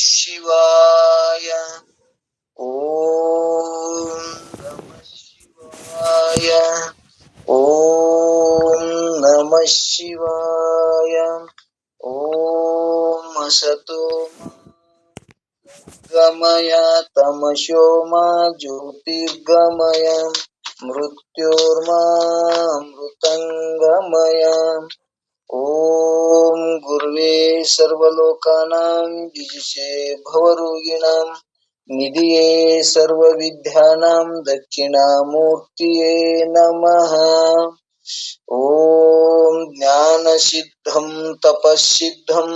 ಶಿವಾಯ. ಓಂ ನಮಃ ಶಿವಾಯ. ಓಂ ನಮಃ ಶಿವಾಯ. ಓಂ ಅಸತೋ ಗಮಯ ತಮಸೋ ಮಾ ಜ್ಯೋತಿರ್ಗಮಯ ಮೃತ್ಯೋರ್ಮಾಮೃತಂಗಮಯ. ಓಂ ಗುರುವೇ ಸರ್ವಲೋಕಾನಾಂ ಜಿಜುಷೇ ಭವರೋಗಿಣಾಂ ನಿಧಿಯೇ ಸರ್ವವಿದ್ಯಾನಾಂ ದಕ್ಷಿಣಾಮೂರ್ತಿಯೇ ನಮಃ. ಓಂ ಜ್ಞಾನಸಿದ್ಧಂ ತಪಸ್ಸಿದ್ಧಂ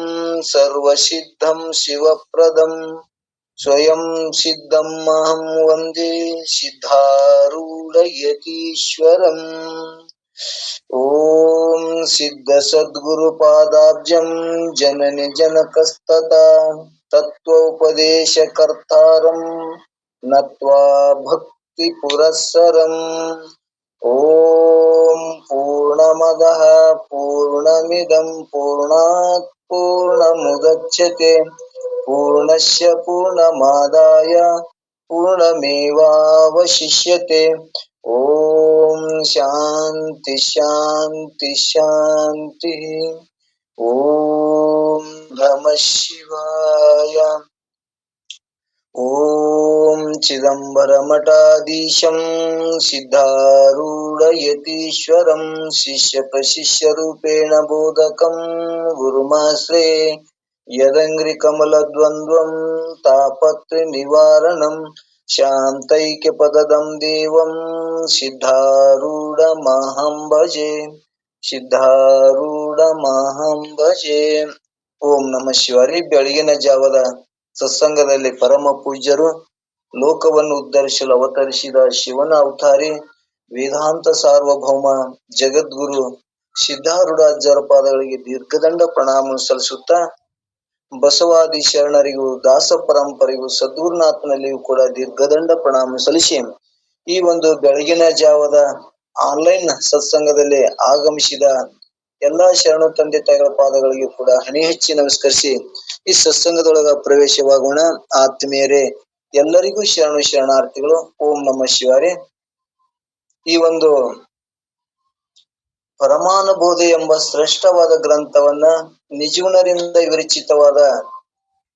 ಸರ್ವಸಿದ್ಧಂ ಶಿವಪ್ರದಂ ಸ್ವಯಂ ಸಿದ್ಧಂ ಅಹಂ ವಂದೇ ಸಿದ್ಧಾರೂಢಯತೀಶ್ವರಂ. ಓಂ ಸಿದ್ಧ ಸದ್ಗುರುಪಾದಾಬ್ಜಂ ಜನನಿ ಜನಕಸ್ತತಾ ತತ್ವೋಪದೇಶಕರ್ತಾರಂ ನತ್ವಾ ಭಕ್ತಿ ಪುರಸ್ಸರಂ. ಓಂ ಪೂರ್ಣಮದಃ ಪೂರ್ಣಮಿದಂ ಪೂರ್ಣಾತ್ ಪೂರ್ಣಮುದಚ್ಯತೆ ಪೂರ್ಣಸ್ಯ ಪೂರ್ಣಮಾದಾಯ ಪೂರ್ಣಮೇವಾವಶಿಷ್ಯತೆ. ಓಂ ಶಾಂತಿ ಶಾಂತಿ ಶಾಂತಿ. ಓಂ ನಮಃ ಶಿವಾಯ. ಓಂ ಚಿದಂಬರಮಠಾಧೀಶಂ ಸಿದ್ಧಾರೂಢಯತೀಶ್ವರಂ ಶಿಷ್ಯಪ್ರಶಿಷ್ಯರೂಪೇಣ ಬೋಧಕಂ ಗುರುಮಾಶ್ರಯೇ ಯದಂಘ್ರಿಕಮಲದ್ವಂದ್ವಂ ತಾಪತ್ರಯನಿವಾರಣಂ ಶಾಂತೈಕ್ಯಪದದಂ ದೇವಂ ಸಿದ್ಧಾರೂಢಮಹಂ ಭಜೆ. ಸಿದ್ಧಾರೂಢಮಹಂ ಭಜೆ. ಓಂ ನಮಃ ಶಿವಾರಿ. ಬೆಳಗಿನ ಜಾವದ ಸತ್ಸಂಗದಲ್ಲಿ ಪರಮ ಪೂಜ್ಯರು ಲೋಕವನ್ನು ಉದ್ಧರಿಸಲು ಅವತರಿಸಿದ ಶಿವನ ಅವತಾರಿ ವೇದಾಂತ ಸಾರ್ವಭೌಮ ಜಗದ್ಗುರು ಸಿದ್ಧಾರೂಢಾಚಾರ್ಯ ಪಾದಗಳಿಗೆ ದೀರ್ಘದಂಡ ಪ್ರಣಾಮ ಸಲ್ಲಿಸುತ್ತಾ, ಬಸವಾದಿ ಶರಣರಿಗೂ ದಾಸ ಪರಂಪರೆಗೂ ಸದ್ಗುರುನಾಥನಲ್ಲಿಯೂ ಕೂಡ ದೀರ್ಘದಂಡ ಪ್ರಣಾಮ ಸಲ್ಲಿಸಿ, ಈ ಒಂದು ಬೆಳಗಿನ ಜಾವದ ಆನ್ಲೈನ್ ಸತ್ಸಂಗದಲ್ಲಿ ಆಗಮಿಸಿದ ಎಲ್ಲಾ ಶರಣು ತಂದೆ ತಾಯಿಗಳ ಪಾದಗಳಿಗೆ ಕೂಡ ಹಣೆ ಹಚ್ಚಿ ನಮಸ್ಕರಿಸಿ ಈ ಸತ್ಸಂಗದೊಳಗ ಪ್ರವೇಶವಾಗೋಣ. ಆತ್ಮೀಯರೇ, ಎಲ್ಲರಿಗೂ ಶರಣು ಶರಣಾರ್ಥಿಗಳು. ಓಂ ನಮಃ ಶಿವಾರಿ. ಈ ಒಂದು ಪರಮಾನುಬೋಧಿ ಎಂಬ ಶ್ರೇಷ್ಠವಾದ ಗ್ರಂಥವನ್ನ ನಿಜಗುಣರಿಂದ ವಿರಚಿತವಾದ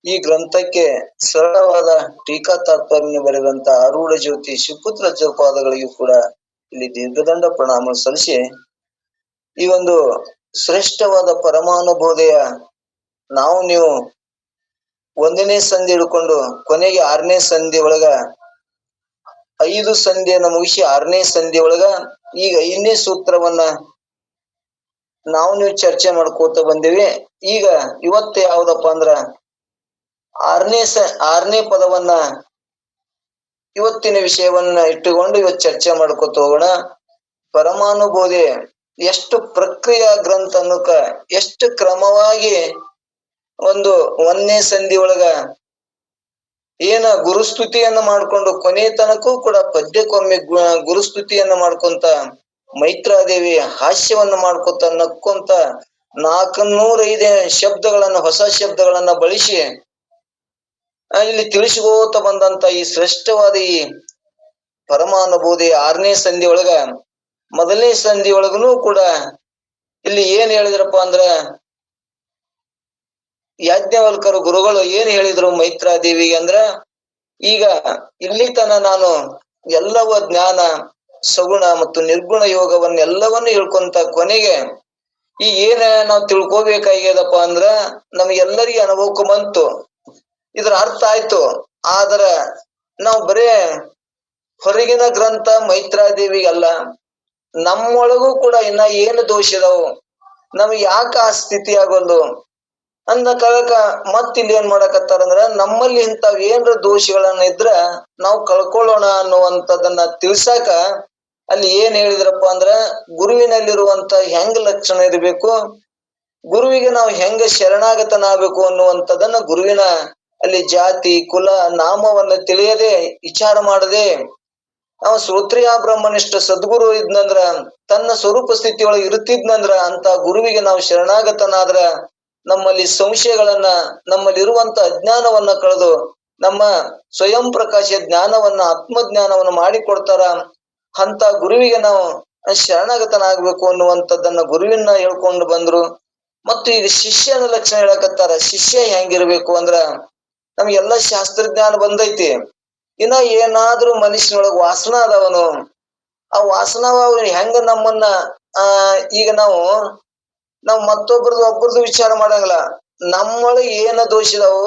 ಈ ಗ್ರಂಥಕ್ಕೆ ಸರಳವಾದ ಟೀಕಾ ತಾತ್ಪರ್ಯ ಬರೆದಂತ ಆರೂಢ ಜ್ಯೋತಿ ಶಿವಪುತ್ರ ಪಾದಗಳಿಗೂ ಕೂಡ ಇಲ್ಲಿ ದೀರ್ಘದಂಡ ಪ್ರಣಾಮ ಸಲ್ಲಿಸಿ, ಈ ಒಂದು ಶ್ರೇಷ್ಠವಾದ ಪರಮಾನುಬೋಧೆಯ ನಾವು ನೀವು 1ನೇ ಸಂಧಿ ಹಿಡ್ಕೊಂಡು ಕೊನೆಗೆ 6ನೇ ಸಂಧಿ ಒಳಗ 5 ಸಂಧಿಯನ್ನ ಮುಗಿಸಿ 6ನೇ ಸಂಧಿ ಒಳಗ ಈಗ 5ನೇ ಸೂತ್ರವನ್ನ ನಾವು ನೀವು ಚರ್ಚೆ ಮಾಡ್ಕೋತ ಬಂದಿವಿ. ಈಗ ಇವತ್ತು ಯಾವ್ದಪ್ಪ ಅಂದ್ರ 6ನೇ ಪದವನ್ನ ಇವತ್ತಿನ ವಿಷಯವನ್ನ ಇಟ್ಟುಕೊಂಡು ಇವತ್ತು ಚರ್ಚೆ ಮಾಡ್ಕೋತ ಹೋಗೋಣ. ಪರಮಾನುಬೋಧೆ ಎಷ್ಟು ಪ್ರಕ್ರಿಯಾ ಗ್ರಂಥ ಅನ್ನೋಕ ಎಷ್ಟು ಕ್ರಮವಾಗಿ ಒಂದು 1ನೇ ಸಂಧಿ ಒಳಗ ಏನ ಗುರುಸ್ತುತಿಯನ್ನ ಮಾಡ್ಕೊಂಡು ಕೊನೆ ತನಕೂ ಕೂಡ ಪದ್ಯಕ್ಕೊಮ್ಮೆ ಗುರುಸ್ತುತಿಯನ್ನ ಮಾಡ್ಕೊಂತ ಮೈತ್ರಾದೇವಿ ಹಾಸ್ಯವನ್ನ ಮಾಡ್ಕೊಂತ ನಕ್ಕೊಂತ 405 ಶಬ್ದಗಳನ್ನ ಹೊಸ ಶಬ್ದಗಳನ್ನ ಬಳಸಿ ಇಲ್ಲಿ ತಿಳಿಸಿಕೋತ ಬಂದಂತ ಈ ಶ್ರೇಷ್ಠವಾದ ಈ ಪರಮಾನುಬೋಧಿ 6ನೇ ಸಂಧಿ ಒಳಗ 1ನೇ ಸಂಧಿ ಒಳಗನು ಕೂಡ ಇಲ್ಲಿ ಏನ್ ಹೇಳಿದ್ರಪ್ಪ ಅಂದ್ರ, ಯಾಜ್ಞವಲ್ಕರು ಗುರುಗಳು ಏನ್ ಹೇಳಿದ್ರು ಮೈತ್ರಾದೇವಿಗೆ ಅಂದ್ರ, ಈಗ ಇಲ್ಲಿ ತನ ನಾನು ಎಲ್ಲವ ಜ್ಞಾನ ಸಗುಣ ಮತ್ತು ನಿರ್ಗುಣ ಯೋಗವನ್ನೆಲ್ಲವನ್ನು ಹೇಳ್ಕೊಂತ ಕೊನೆಗೆ ಈ ಏನ ನಾವು ತಿಳ್ಕೋಬೇಕಾಗ್ಯದಪ್ಪ ಅಂದ್ರ ನಮ್ಗೆಲ್ಲರಿಗೆ ಅನುಭವಕ್ಕೆ ಬಂತು, ಇದ್ರ ಅರ್ಥ ಆಯ್ತು. ಆದ್ರ ನಾವು ಬರೇ ಹೊರಗಿನ ಗ್ರಂಥ ಮೈತ್ರಾದೇವಿಗಲ್ಲ, ನಮ್ಮೊಳಗೂ ಕೂಡ ಇನ್ನ ಏನು ದೋಷ ಇದಾವು, ನಮ್ಗೆ ಯಾಕೆ ಆ ಸ್ಥಿತಿ ಆಗೋದು ಅಂದ ಕಾಲಕ್ಕ ಮತ್ತಿಲ್ಲಿ ಏನ್ ಮಾಡಕತ್ತಾರಂದ್ರ ನಮ್ಮಲ್ಲಿ ಇಂಥವ್ ಏನ್ರ ದೋಷಗಳನ್ನ ಇದ್ರ ನಾವು ಕಳ್ಕೊಳ್ಳೋಣ ಅನ್ನುವಂಥದ್ದನ್ನ ತಿಳ್ಸಾಕ ಅಲ್ಲಿ ಏನ್ ಹೇಳಿದ್ರಪ್ಪ ಅಂದ್ರ, ಗುರುವಿನಲ್ಲಿರುವಂತ ಹೆಂಗ ಲಕ್ಷಣ ಇರಬೇಕು, ಗುರುವಿಗೆ ನಾವು ಹೆಂಗ ಶರಣಾಗತನಾಗಬೇಕು ಅನ್ನುವಂಥದ್ದನ್ನ ಗುರುವಿನ ಅಲ್ಲಿ ಜಾತಿ ಕುಲ ನಾಮವನ್ನ ತಿಳಿಯದೆ ವಿಚಾರ ಮಾಡದೆ ಅವ ಶ್ರೋತ್ರಿಯ ಬ್ರಹ್ಮನಿಷ್ಠ ಸದ್ಗುರು ಇದ್ನಂದ್ರ ತನ್ನ ಸ್ವರೂಪ ಸ್ಥಿತಿಯೊಳಗೆ ಇರುತ್ತಿದ್ನಂದ್ರ ಅಂತ ಗುರುವಿಗೆ ನಾವು ಶರಣಾಗತನಾದ್ರ ನಮ್ಮಲ್ಲಿ ಸಂಶಯಗಳನ್ನ, ನಮ್ಮಲ್ಲಿರುವಂತ ಅಜ್ಞಾನವನ್ನ ಕಳೆದು ನಮ್ಮ ಸ್ವಯಂ ಪ್ರಕಾಶ ಜ್ಞಾನವನ್ನ, ಆತ್ಮಜ್ಞಾನವನ್ನ ಮಾಡಿಕೊಡ್ತಾರ. ಅಂತ ಗುರುವಿಗೆ ನಾವು ಶರಣಾಗತನಾಗ್ಬೇಕು ಅನ್ನುವಂಥದ್ದನ್ನ ಗುರುವಿನ ಹೇಳ್ಕೊಂಡು ಬಂದ್ರು. ಮತ್ತು ಈಗ ಶಿಷ್ಯನ ಲಕ್ಷಣ ಹೇಳಕತ್ತಾರ. ಶಿಷ್ಯ ಹೆಂಗಿರ್ಬೇಕು ಅಂದ್ರ, ನಮ್ಗೆಲ್ಲ ಶಾಸ್ತ್ರಜ್ಞಾನ ಬಂದೈತಿ, ಇನ್ನ ಏನಾದ್ರೂ ಮನುಷ್ಯನೊಳಗ ವಾಸನ ಅದಾವನು, ಆ ವಾಸನಾವ ಹೆಂಗ ನಮ್ಮನ್ನ ಈಗ ನಾವು ಒಬ್ಬರದು ವಿಚಾರ ಮಾಡಂಗಿಲ್ಲ. ನಮ್ಮೊಳಗೆ ಏನ ದೋಷ ಇದಾವು,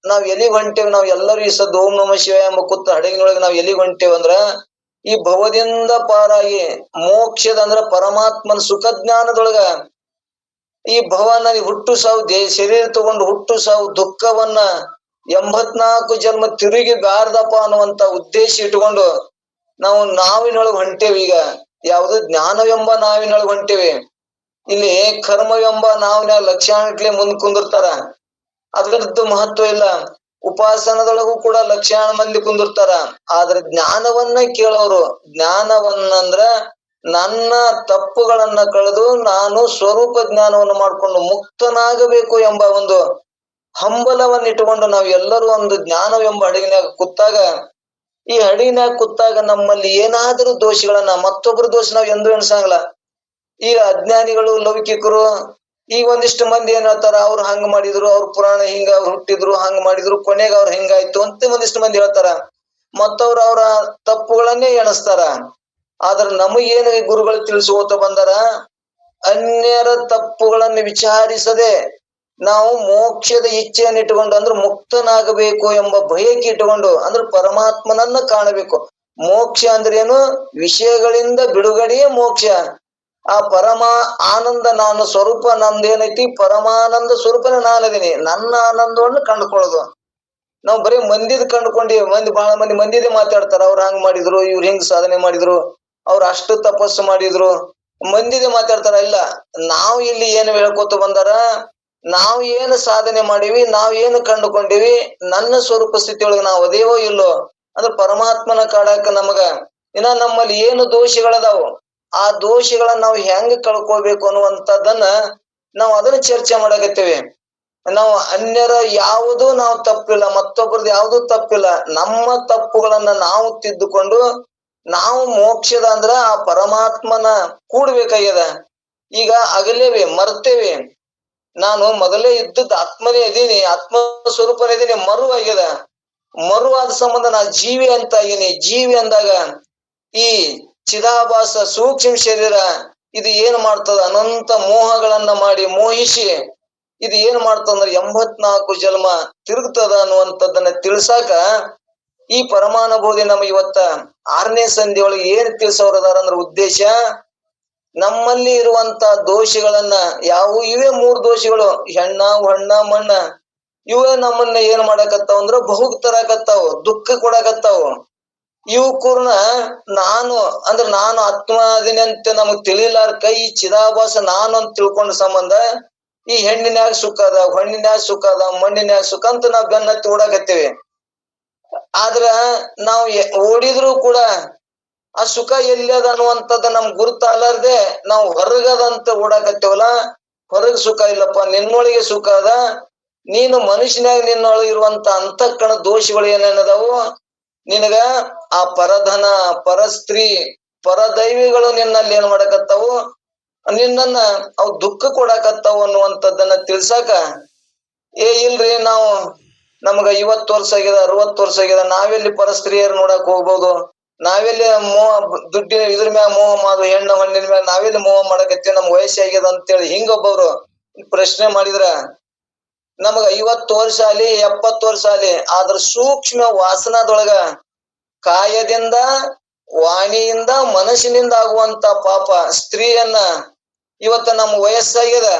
ನಾವ್ ಎಲ್ಲಿಗ್ ಹೊಂಟೇವಿ, ನಾವ್ ಎಲ್ಲರೂ ಈ ಸದ್ ಓಂ ನಮ ಶಿವಾಯ ಎಂಬ ಕೂತ ಹಡಗಿನೊಳಗೆ ನಾವ್ ಎಲ್ಲಿಗ್ ಹೊಂಟೇವಿ ಅಂದ್ರ, ಈ ಭವದಿಂದ ಪಾರಾಗಿ ಮೋಕ್ಷದ ಅಂದ್ರ ಪರಮಾತ್ಮನ ಸುಖ ಜ್ಞಾನದೊಳಗ ಈ ಭವನ ಹುಟ್ಟು ಸಾವು ಶರೀರ ತಗೊಂಡು ಹುಟ್ಟು ಸಾವು ದುಃಖವನ್ನ 84 ಜನ್ಮ ತಿರುಗಿ ಬಾರ್ದಪ್ಪ ಅನ್ನುವಂತ ಉದ್ದೇಶ ಇಟ್ಕೊಂಡು ನಾವು ನಾವಿನೊಳಗೆ ಹೊಂಟೇವಿ. ಈಗ ಯಾವುದು ಜ್ಞಾನವೆಂಬ ನಾವಿನೊಳಗೆ ಹೊಂಟೇವಿ. ಇಲ್ಲಿ ಕರ್ಮವೆಂಬ ನಾವಿನ ಲಕ್ಷಾಂಟ್ಲೆ ಮುಂದ್ ಕುಂದಿರ್ತಾರ, ಅದ್ರದ್ದು ಮಹತ್ವ ಇಲ್ಲ. ಉಪಾಸನದೊಳಗೂ ಕೂಡ ಲಕ್ಷಾಣ ಮಂದಿ ಕುಂದಿರ್ತಾರ. ಆದ್ರೆ ಜ್ಞಾನವನ್ನ ಕೇಳೋರು, ಜ್ಞಾನವನ್ನಂದ್ರ ನನ್ನ ತಪ್ಪುಗಳನ್ನ ಕಳೆದು ನಾನು ಸ್ವರೂಪ ಜ್ಞಾನವನ್ನು ಮಾಡ್ಕೊಂಡು ಮುಕ್ತನಾಗಬೇಕು ಎಂಬ ಒಂದು ಹಂಬಲವನ್ನ ಇಟ್ಟುಕೊಂಡು ನಾವು ಎಲ್ಲರೂ ಒಂದು ಜ್ಞಾನವೆಂಬ ಹಡಗಿನಾಗ ಕೂತಾಗ, ಈ ಹಡಗಿನಾಗ ಕೂತಾಗ ನಮ್ಮಲ್ಲಿ ಏನಾದರೂ ದೋಷಗಳನ್ನ, ಮತ್ತೊಬ್ಬರ ದೋಷ ನಾವು ಎಂದೂ ಎಣಿಸಂಗಿಲ್ಲ. ಈಗ ಅಜ್ಞಾನಿಗಳು, ಲೌಕಿಕರು, ಈಗ ಒಂದಿಷ್ಟು ಮಂದಿ ಏನ್ ಹೇಳ್ತಾರ, ಅವ್ರು ಹಂಗ ಮಾಡಿದ್ರು, ಅವ್ರ ಪುರಾಣ ಹಿಂಗ, ಅವ್ರು ಹುಟ್ಟಿದ್ರು ಹಂಗ ಮಾಡಿದ್ರು, ಕೊನೆಗೆ ಅವ್ರು ಹಿಂಗಾಯ್ತು ಅಂತ ಒಂದಿಷ್ಟು ಮಂದಿ ಹೇಳ್ತಾರ. ಮತ್ತವ್ರು ಅವರ ತಪ್ಪುಗಳನ್ನೇ ಎಣಿಸ್ತಾರ. ಆದ್ರ ನಮಗೇನು ಗುರುಗಳು ತಿಳಿಸ್ಕೋತ ಬಂದಾರ, ಅನ್ಯರ ತಪ್ಪುಗಳನ್ನು ವಿಚಾರಿಸದೆ ನಾವು ಮೋಕ್ಷದ ಇಚ್ಛೆಯನ್ನು ಇಟ್ಟುಕೊಂಡು, ಅಂದ್ರೆ ಮುಕ್ತನಾಗಬೇಕು ಎಂಬ ಬಯಕೆ ಇಟ್ಟುಕೊಂಡು, ಅಂದ್ರೆ ಪರಮಾತ್ಮನನ್ನ ಕಾಣಬೇಕು. ಮೋಕ್ಷ ಅಂದ್ರೇನು? ವಿಷಯಗಳಿಂದ ಬಿಡುಗಡೆಯೇ ಮೋಕ್ಷ. ಆ ಪರಮ ಆನಂದ, ನಾನು ಸ್ವರೂಪ, ನಂದೇನೈತಿ ಪರಮಾನಂದ ಸ್ವರೂಪನೇ ನಾನದೀನಿ, ನನ್ನ ಆನಂದವನ್ನು ಕಂಡುಕೊಳ್ಳೋದು. ನಾವು ಬರೀ ಮಂದಿದ್ ಕಂಡುಕೊಂಡಿವಿ. ಬಹಳ ಮಂದಿ ಮಂದಿದೇ ಮಾತಾಡ್ತಾರ, ಅವ್ರು ಹಂಗ್ ಮಾಡಿದ್ರು, ಇವ್ರು ಹಿಂಗ್ ಸಾಧನೆ ಮಾಡಿದ್ರು, ಅವ್ರು ಅಷ್ಟು ತಪಸ್ಸು ಮಾಡಿದ್ರು, ಮಂದಿದೇ ಮಾತಾಡ್ತಾರ. ಇಲ್ಲ, ನಾವು ಇಲ್ಲಿ ಏನು ಹೇಳ್ಕೊತ ಬಂದಾರ, ನಾವು ಏನು ಸಾಧನೆ ಮಾಡಿವಿ, ನಾವ್ ಏನು ಕಂಡುಕೊಂಡಿವಿ, ನನ್ನ ಸ್ವರೂಪ ಸ್ಥಿತಿಯೊಳಗೆ ನಾವು ಅದೇವೋ ಇಲ್ಲೋ ಅಂದ್ರೆ ಪರಮಾತ್ಮನ ಕಾಡಾಕ ನಮಗ ಇನ್ನ ನಮ್ಮಲ್ಲಿ ಏನು ದೋಷಗಳದಾವು, ಆ ದೋಷಗಳನ್ನ ನಾವು ಹೆಂಗ್ ಕಳ್ಕೊಳ್ಬೇಕು ಅನ್ನುವಂಥದ್ದನ್ನ ನಾವು ಅದನ್ನ ಚರ್ಚೆ ಮಾಡಕತ್ತೇವೆ. ನಾವು ಅನ್ಯರ ಯಾವುದು ನಾವು ತಪ್ಪಿಲ್ಲ, ಮತ್ತೊಬ್ಬರದ್ದು ಯಾವುದು ತಪ್ಪಿಲ್ಲ. ನಮ್ಮ ತಪ್ಪುಗಳನ್ನ ನಾವು ತಿದ್ದುಕೊಂಡು ನಾವು ಮೋಕ್ಷದ ಅಂದ್ರ ಆ ಪರಮಾತ್ಮನ ಕೂಡ್ಬೇಕಾಗ್ಯದ. ಈಗ ಅಗಲೇವಿ, ಮರ್ತೇವಿ. ನಾನು ಮೊದಲೇ ಇದ್ದದ್ದು ಆತ್ಮನೇ ಇದೀನಿ, ಆತ್ಮ ಸ್ವರೂಪನೇ ಇದೀನಿ, ಮರುವಾಗ್ಯದ. ಮರುವಾದ ಸಂಬಂಧ ನಾ ಜೀವಿ ಅಂತ ಇದೀನಿ. ಜೀವಿ ಅಂದಾಗ ಈ ಚಿದಾಭಾಸ ಸೂಕ್ಷ್ಮ ಶರೀರ ಇದು ಏನ್ ಮಾಡ್ತದ, ಅನಂತ ಮೋಹಗಳನ್ನ ಮಾಡಿ ಮೋಹಿಸಿ ಇದು ಏನ್ ಮಾಡ್ತದಂದ್ರ 84 ಜನ್ಮ ತಿರುಗ್ತದ ಅನ್ನುವಂಥದ್ದನ್ನ ತಿಳ್ಸಾಕ ಈ ಪರಮಾನುಭೂತಿ ನಮ್ ಇವತ್ತ 6ನೇ ಸಂಧಿ ಒಳಗೆ ಏನ್ ತಿಳಿಸೋರದಾರ ಅಂದ್ರ ಉದ್ದೇಶ, ನಮ್ಮಲ್ಲಿ ಇರುವಂತ ದೋಷಗಳನ್ನ ಯಾವುವು ಇವೇ 3 ದೋಷಗಳು, ಹೆಣ್ಣ ಹೊಣ್ಣ ಮಣ್ಣ, ಇವೇ ನಮ್ಮನ್ನ ಏನ್ ಮಾಡಕತ್ತಾವ ಅಂದ್ರ ಬಹುಗ್ ತರಕತ್ತಾವ, ದುಃಖ ಕೊಡಕತ್ತಾವ. ಇವು ಕೂರ್ನ ನಾನು ಅಂದ್ರ ನಾನು ಆತ್ಮ ಅದೀನಿ ಅಂತ ನಮಗ್ ತಿಳಿಲಾರ್ಕ ಈ ಚಿದಾಭಾಸ ನಾನು ಅಂತ ತಿಳ್ಕೊಂಡ ಸಂಬಂಧ ಈ ಹೆಣ್ಣಿನ್ಯಾಗ ಸುಖ ಅದ, ಹೊಣ್ಣಿನ್ಯಾಗ ಸುಖ ಅದ, ಮಣ್ಣಿನ್ಯಾಗ ಸುಖ ಅಂತ ನಾವ್ ಬೆನ್ನತ್ತಿ ಓಡಾಕತ್ತೇವಿ. ಆದ್ರ ನಾವು ಓಡಿದ್ರು ಕೂಡ ಆ ಸುಖ ಎಲ್ಲಿಯದ ಅನ್ನುವಂಥದ್ದು ನಮ್ ಗುರುತಾಲಾರ್ದೆ ನಾವು ಹೊರಗದಂತ ಓಡಾಕತ್ತೇವಲ್ಲ. ಹೊರಗ್ ಸುಖ ಇಲ್ಲಪ್ಪ, ನಿನ್ನೊಳಗೆ ಸುಖ ಅದ. ನೀನು ಮನುಷ್ಯನಾಗ ನಿನ್ನೊಳಗೆ ಇರುವಂತ ಅಂತಃಕರಣ ದೋಷಗಳು ಏನೇನದಾವು, ನಿನಗ ಆ ಪರಧನ, ಪರಸ್ತ್ರೀ, ಪರದೈವಿಗಳು ನಿನ್ನಲ್ಲಿ ಏನ್ ಮಾಡಕತ್ತಾವು, ನಿನ್ನನ್ನ ಅವ್ ದುಃಖ ಕೊಡಕತ್ತಾವು ಅನ್ನುವಂಥದ್ದನ್ನ ತಿಳ್ಸಾಕ, ಇಲ್ರಿ ನಾವು ನಮಗ 50 ವರ್ಷ ಆಗ್ಯದ, 60 ವರ್ಷ ಆಗ್ಯದ, ನಾವೆಲ್ಲಿ ಪರಸ್ತ್ರೀಯರ್ ನೋಡಕ್ ಹೋಗ್ಬೋದು, ನಾವೆಲ್ಲಿ ಮೋಹ ದುಡ್ಡಿನ ಇದ್ರ ಮ್ಯಾಗ ಮೋಹ ಮಾಡು, ಹೆಣ್ಣು ಹಣ್ಣಿನ ಮ್ಯಾಗ ನಾವೆಲ್ಲಿ ಮೋಹ ಮಾಡಕತ್ತೀವಿ, ನಮ್ಗೆ ವಯಸ್ಸಾಗ್ಯದ ಅಂತೇಳಿ ಹಿಂಗೊಬ್ಬವ್ರು ಪ್ರಶ್ನೆ ಮಾಡಿದ್ರ, ನಮಗ 50 ವರ್ಷ ಆಲಿ 70 ವರ್ಷ ಆಲಿ, ಆದ್ರ ಸೂಕ್ಷ್ಮ ವಾಸನದೊಳಗ ಕಾಯದಿಂದ, ವಾಣಿಯಿಂದ, ಮನಸ್ಸಿನಿಂದ ಆಗುವಂತ ಪಾಪ ಸ್ತ್ರೀಯನ್ನ ಇವತ್ತ ನಮ್ಮ ವಯಸ್ಸಾಗ್ಯದ,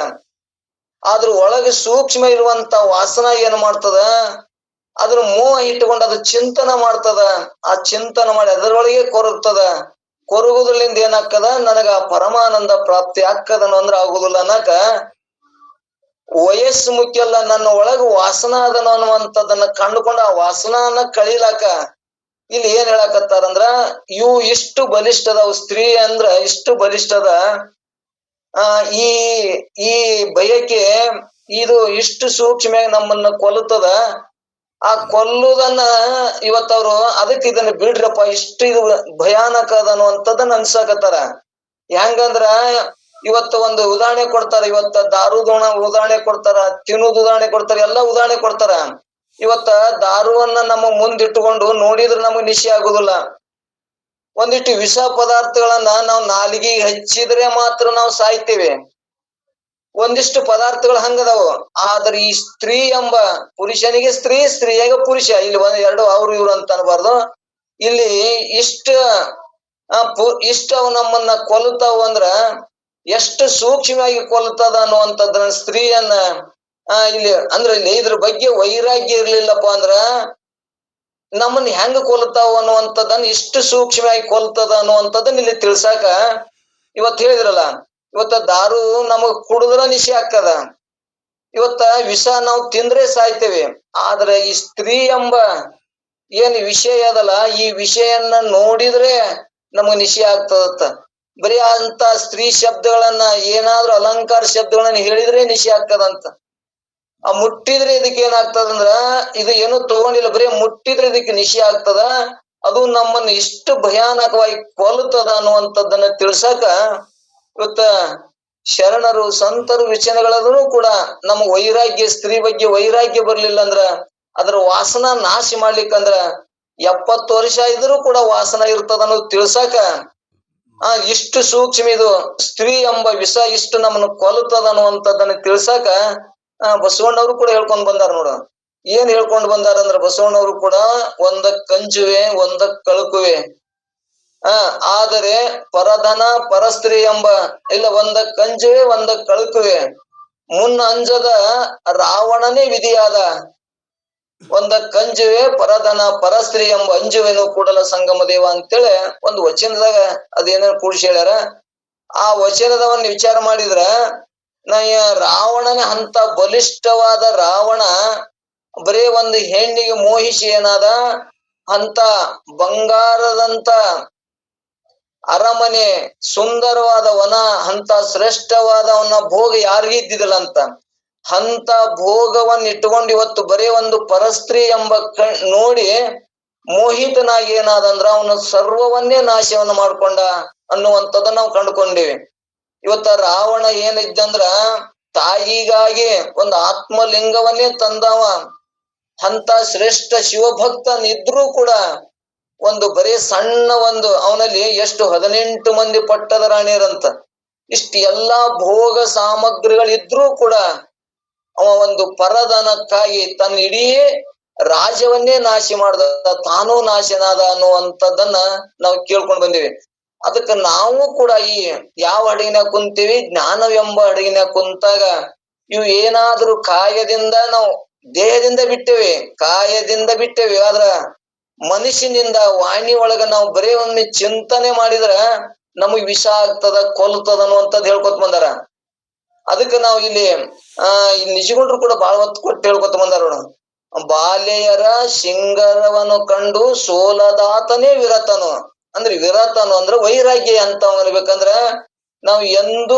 ಆದ್ರ ಒಳಗೆ ಸೂಕ್ಷ್ಮ ಇರುವಂತ ವಾಸನ ಏನ್ ಮಾಡ್ತದ, ಅದ್ರ ಮೋಹ ಇಟ್ಟುಕೊಂಡು ಅದು ಚಿಂತನ ಮಾಡ್ತದ. ಆ ಚಿಂತನ ಮಾಡಿ ಅದರೊಳಗೆ ಕೊರಗ್ತದ. ಕೊರಗುದ್ರಲಿಂದ ಏನಾಗ್ತದ, ನನಗ ಪರಮಾನಂದ ಪ್ರಾಪ್ತಿ ಆಗ್ತದನು ಅಂದ್ರ ಆಗುದಿಲ್ಲ ಅನ್ನಕ ವಯಸ್ಸು ಮುಖ್ಯ ಅಲ್ಲ, ನನ್ನ ಒಳಗ ವಾಸನ ಅದನ ಅನ್ನುವಂಥದ್ದನ್ನ ಕಂಡುಕೊಂಡು ಆ ವಾಸನನ ಕಳಿಲಾಕ ಇಲ್ಲಿ ಏನ್ ಹೇಳಕತ್ತಾರಂದ್ರ, ಇವು ಇಷ್ಟು ಬಲಿಷ್ಠದವು, ಸ್ತ್ರೀ ಅಂದ್ರ ಇಷ್ಟು ಬಲಿಷ್ಠದ. ಈ ಈ ಬಯಕೆ ಇದು ಇಷ್ಟು ಸೂಕ್ಷ್ಮ ನಮ್ಮನ್ನ ಕೊಲ್ಲುತ್ತದ. ಆ ಕೊಲ್ಲುದನ್ನ ಇವತ್ತವ್ರು ಅದಕ್ಕೆ ಇದನ್ನ ಬಿಡ್ರಪ್ಪ, ಇಷ್ಟು ಇದು ಭಯಾನಕ ಅದ ಅನ್ನುವಂಥದ್ದನ್ನ ಅನ್ಸಾಕತ್ತಾರ. ಹೆಂಗಂದ್ರ ಇವತ್ತು ಒಂದು ಉದಾಹರಣೆ ಕೊಡ್ತಾರ, ಇವತ್ತ ದಾರುದೋಣ ಉದಾಹರಣೆ ಕೊಡ್ತಾರ, ತಿನ್ನುದು ಉದಾಹರಣೆ ಕೊಡ್ತಾರ, ಎಲ್ಲಾ ಉದಾಹರಣೆ ಕೊಡ್ತಾರ. ಇವತ್ತ ದಾರುವನ್ನ ನಮ್ಮ ಮುಂದಿಟ್ಟುಕೊಂಡು ನೋಡಿದ್ರೆ ನಮಗ್ ನಿಶೆ ಆಗುದಿಲ್ಲ. ಒಂದಿಷ್ಟು ವಿಷ ಪದಾರ್ಥಗಳನ್ನ ನಾವು ನಾಲಿಗೆ ಹಚ್ಚಿದ್ರೆ ಮಾತ್ರ ನಾವು ಸಾಯ್ತೇವೆ. ಒಂದಿಷ್ಟು ಪದಾರ್ಥಗಳು ಹಂಗದಾವು. ಆದ್ರೆ ಈ ಸ್ತ್ರೀ ಎಂಬ, ಪುರುಷನಿಗೆ ಸ್ತ್ರೀ, ಸ್ತ್ರೀಯಾಗ ಪುರುಷ, ಇಲ್ಲಿ ಎರಡು ಅವ್ರು ಇವ್ರು ಅಂತ ಅನ್ಬಾರ್ದು. ಇಲ್ಲಿ ಇಷ್ಟ ಅವು ನಮ್ಮನ್ನ ಕೊಲ್ಲುತ್ತಾವು ಅಂದ್ರ ಎಷ್ಟು ಸೂಕ್ಷ್ಮವಾಗಿ ಕೊಲ್ಲುತ್ತದ ಅನ್ನುವಂಥದ್ದನ್ನ ಸ್ತ್ರೀಯನ್ನ ಇಲ್ಲಿ ಅಂದ್ರೆ ಇಲ್ಲಿ ಇದ್ರ ಬಗ್ಗೆ ವೈರಾಗ್ಯ ಇರ್ಲಿಲ್ಲಪ್ಪ ಅಂದ್ರ ನಮ್ಮನ್ನ ಹೆಂಗ ಕೊಲ್ತಾವ ಅನ್ನುವಂಥದ್ದನ್ನ ಇಷ್ಟು ಸೂಕ್ಷ್ಮವಾಗಿ ಕೊಲ್ತದ ಅನ್ನುವಂಥದ್ದನ್ನ ಇಲ್ಲಿ ತಿಳ್ಸಾಕ ಇವತ್ ಹೇಳಿದ್ರಲ್ಲ. ಇವತ್ತ ದಾರು ನಮಗ್ ಕುಡಿದ್ರ ನಿಶೆ ಆಗ್ತದ, ಇವತ್ತ ವಿಷ ನಾವು ತಿಂದ್ರೆ ಸಾಯ್ತೇವೆ. ಆದ್ರೆ ಈ ಸ್ತ್ರೀ ಎಂಬ ಏನ್ ವಿಷಯ ಅದಲ್ಲ, ಈ ವಿಷಯನ್ನ ನೋಡಿದ್ರೆ ನಮಗ್ ನಿಶೆ ಆಗ್ತದತ್ತ. ಬರೀ ಅಂತ ಸ್ತ್ರೀ ಶಬ್ದಗಳನ್ನ ಏನಾದ್ರೂ ಅಲಂಕಾರ ಶಬ್ದಗಳನ್ನ ಹೇಳಿದ್ರೆ ನಿಶೆ ಆಗ್ತದಂತ. ಆ ಮುಟ್ಟಿದ್ರೆ ಇದಕ್ಕೆ ಏನಾಗ್ತದಂದ್ರ ಇದು ಏನು ತಗೊಂಡಿಲ್ಲ, ಬರೀ ಮುಟ್ಟಿದ್ರೆ ಇದಕ್ಕೆ ನಿಶೆ ಆಗ್ತದ. ಅದು ನಮ್ಮನ್ನ ಇಷ್ಟು ಭಯಾನಕವಾಗಿ ಕೊಲ್ಲುತ್ತದ ಅನ್ನುವಂಥದ್ದನ್ನ ತಿಳ್ಸಕ ಇವತ್ತ ಶರಣರು ಸಂತರು ವಿಚಾರಗಳಾದ್ರೂ ಕೂಡ ನಮಗ್ ವೈರಾಗ್ಯ, ಸ್ತ್ರೀ ಬಗ್ಗೆ ವೈರಾಗ್ಯ ಬರ್ಲಿಲ್ಲ ಅಂದ್ರ ಅದ್ರ ವಾಸನ ನಾಶ ಮಾಡ್ಲಿಕ್ಕಂದ್ರ 70 ವರ್ಷ ಇದ್ರೂ ಕೂಡ ವಾಸನ ಇರ್ತದ ಅನ್ನೋದು ತಿಳ್ಸಾಕ ಇಷ್ಟು ಸೂಕ್ಷ್ಮ ಇದು ಸ್ತ್ರೀ ಎಂಬ ವಿಷ ಇಷ್ಟು ನಮ್ಮನ್ನು ಕೊಲ್ಲುತ್ತದ ಅನ್ನುವಂಥದ್ದನ್ನ ತಿಳ್ಸಾಕ ಬಸವಣ್ಣವರು ಕೂಡ ಹೇಳ್ಕೊಂಡ್ ಬಂದಾರ ನೋಡ. ಏನ್ ಹೇಳ್ಕೊಂಡ್ ಬಂದಾರ ಅಂದ್ರ ಬಸವಣ್ಣವರು ಕೂಡ ಒಂದಕ್ ಕಂಜುವೆ ಒಂದಕ್ ಕಳಕುವೆ, ಆದರೆ ಪರಧನ ಪರಸ್ತ್ರೀ ಎಂಬ ಇಲ್ಲ, ಒಂದಕ್ ಕಂಜುವೆ ಒಂದಕ್ ಕಳಕುವೆ, ಮುನ್ನ ಅಂಜದ ರಾವಣನೇ ವಿಧಿಯಾದ, ಒಂದಕ್ ಕಂಜುವೆ ಪರಧನ ಪರಸ್ತ್ರೀ ಎಂಬ ಅಂಜುವೆನು ಕೂಡಲ ಸಂಗಮ ದೇವ ಅಂತೇಳಿ ಒಂದು ವಚನದಾಗ ಅದೇನೇನು ಕೂಡಿಸಿ ಹೇಳ್ಯಾರ. ಆ ವಚನದವನ್ನ ವಿಚಾರ ಮಾಡಿದ್ರ ರಾವಣನೇ ಅಂತ ಬಲಿಷ್ಠವಾದ ರಾವಣ ಬರೇ ಒಂದು ಹೆಣ್ಣಿಗೆ ಮೋಹಿಸಿ ಏನಾದ, ಅಂತ ಬಂಗಾರದಂತ ಅರಮನೆ, ಸುಂದರವಾದ ವನ, ಅಂತ ಶ್ರೇಷ್ಠವಾದ ಅವನ ಭೋಗ ಯಾರಿಗೂ ಇದ್ದಿದ್ದಿಲ್ಲ ಅಂತ. ಅಂತ ಭೋಗವನ್ನ ಇಟ್ಕೊಂಡು ಇವತ್ತು ಬರೇ ಒಂದು ಪರಸ್ತ್ರೀ ಎಂಬ ನೋಡಿ ಮೋಹಿತನಾಗಿ ಏನಾದಂದ್ರ ಅವನ ಸರ್ವವನ್ನೇ ನಾಶವನ್ನ ಮಾಡ್ಕೊಂಡ ಅನ್ನುವಂಥದ್ದನ್ನ ನಾವು ಕಂಡುಕೊಂಡಿವಿ. ಇವತ್ತ ರಾವಣ ಏನಿದ್ದಂದ್ರ ತಾಯಿಗಾಗಿ ಒಂದು ಆತ್ಮಲಿಂಗವನ್ನೇ ತಂದವ. ಅಂತ ಶ್ರೇಷ್ಠ ಶಿವಭಕ್ತನಿದ್ರೂ ಕೂಡ ಒಂದು ಬರೀ ಸಣ್ಣ ಒಂದು ಅವನಲ್ಲಿ ಎಷ್ಟು 18 ಮಂದಿ ಪಟ್ಟದ ರಾಣಿಯರಂತ, ಇಷ್ಟ ಎಲ್ಲಾ ಭೋಗ ಸಾಮಗ್ರಿಗಳಿದ್ರೂ ಕೂಡ ಅವ ಒಂದು ಪರಧನಕ್ಕಾಗಿ ತನ್ನ ಇಡೀ ರಾಜ್ಯವನ್ನೇ ನಾಶ ಮಾಡ್ದ, ತಾನೂ ನಾಶನಾದ ಅನ್ನುವಂಥದ್ದನ್ನ ನಾವು ಕೇಳ್ಕೊಂಡ್ ಬಂದಿವಿ. ಅದಕ್ಕೆ ನಾವು ಕೂಡ ಈ ಯಾವ ಅಡಗಿನಾಗ ಕುಂತೀವಿ, ಜ್ಞಾನವೆಂಬ ಅಡಗಿನಾಗ ಕುಂತಾಗ ಇವು ಏನಾದ್ರೂ ಕಾಯದಿಂದ ನಾವು ದೇಹದಿಂದ ಬಿಟ್ಟೇವಿ, ಕಾಯದಿಂದ ಬಿಟ್ಟೇವಿ, ಆದ್ರ ಮನುಷ್ಯನಿಂದ ವಾಣಿ ಒಳಗ ನಾವು ಬರೀ ಒಮ್ಮೆ ಚಿಂತನೆ ಮಾಡಿದ್ರ ನಮಗ್ ವಿಷ ಆಗ್ತದ, ಕೊಲ್ತದ ಅನ್ನುವಂಥದ್ದು ಹೇಳ್ಕೊತ ಬಂದಾರ. ಅದಕ್ಕೆ ನಾವು ಇಲ್ಲಿ ನಿಜಗುಂಡ್ರು ಕೂಡ ಬಾಳ ಹೊತ್ತು ಕೊಟ್ಟು ಹೇಳ್ಕೊತ ಬಂದಾರ ನೋಡ. ಬಾಲ್ಯರ ಸಿಂಗರವನು ಕಂಡು ಸೋಲದಾತನೇ ವಿರತನು. ಅಂದ್ರೆ ವಿರತನು ಅಂದ್ರೆ ವೈರಾಗ್ಯ ಅಂತ ಅನ್ಬೇಕಂದ್ರ ನಾವು ಎಂದೂ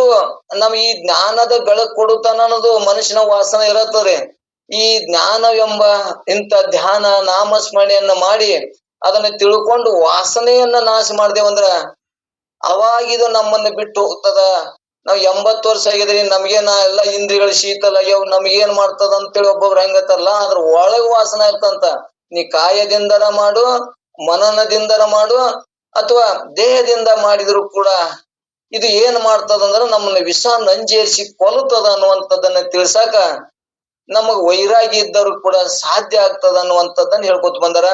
ನಮ್ ಈ ಜ್ಞಾನದ ಬೆಳಕು ಕೊಡುತ್ತಾನ ಅನ್ನೋದು ಮನುಷ್ಯನ ವಾಸನ ಇರತ್ತದ್ರಿ. ಈ ಜ್ಞಾನವೆಂಬ ಇಂಥ ಧ್ಯಾನ ನಾಮಸ್ಮರಣೆಯನ್ನ ಮಾಡಿ ಅದನ್ನ ತಿಳ್ಕೊಂಡು ವಾಸನೆಯನ್ನ ನಾಶ ಮಾಡ್ದೇವಂದ್ರ ಅವಾಗಿದು ನಮ್ಮನ್ನ ಬಿಟ್ಟು ಹೋಗ್ತದ. ನಾವ್ 80 ವರ್ಷ ಆಗಿದ್ರಿ, ನಮ್ಗೇನ ಎಲ್ಲ ಇಂದ್ರಿಯಗಳು ಶೀತಲ ಆಗ್ಯಾವ, ನಮ್ಗೇನ್ ಮಾಡ್ತದ ಅಂತೇಳಿ ಒಬ್ಬೊಬ್ರು ಹೆಂಗತ್ತಾರಲ್ಲ, ಅದ್ರ ಒಳಗ ವಾಸನ ಇರ್ತಂತ. ನೀ ಕಾಯದಿಂದರ ಮಾಡು, ಮನನದಿಂದರ ಮಾಡು, ಅಥವಾ ದೇಹದಿಂದ ಮಾಡಿದ್ರು ಕೂಡ ಇದು ಏನ್ ಮಾಡ್ತದಂದ್ರ ನಮ್ಮನ್ನ ವಿಷ ನಂಜೇರಿಸಿ ಕೊಲ್ಲುತ್ತದ ಅನ್ನುವಂಥದ್ದನ್ನ ತಿಳ್ಸಾಕ ನಮಗ್ ವೈರಾಗ್ಯ ಇದ್ದವ್ರು ಕೂಡ ಸಾಧ್ಯ ಆಗ್ತದ ಅನ್ನುವಂಥದ್ದನ್ನ ಹೇಳ್ಕೊತ ಬಂದಾರ.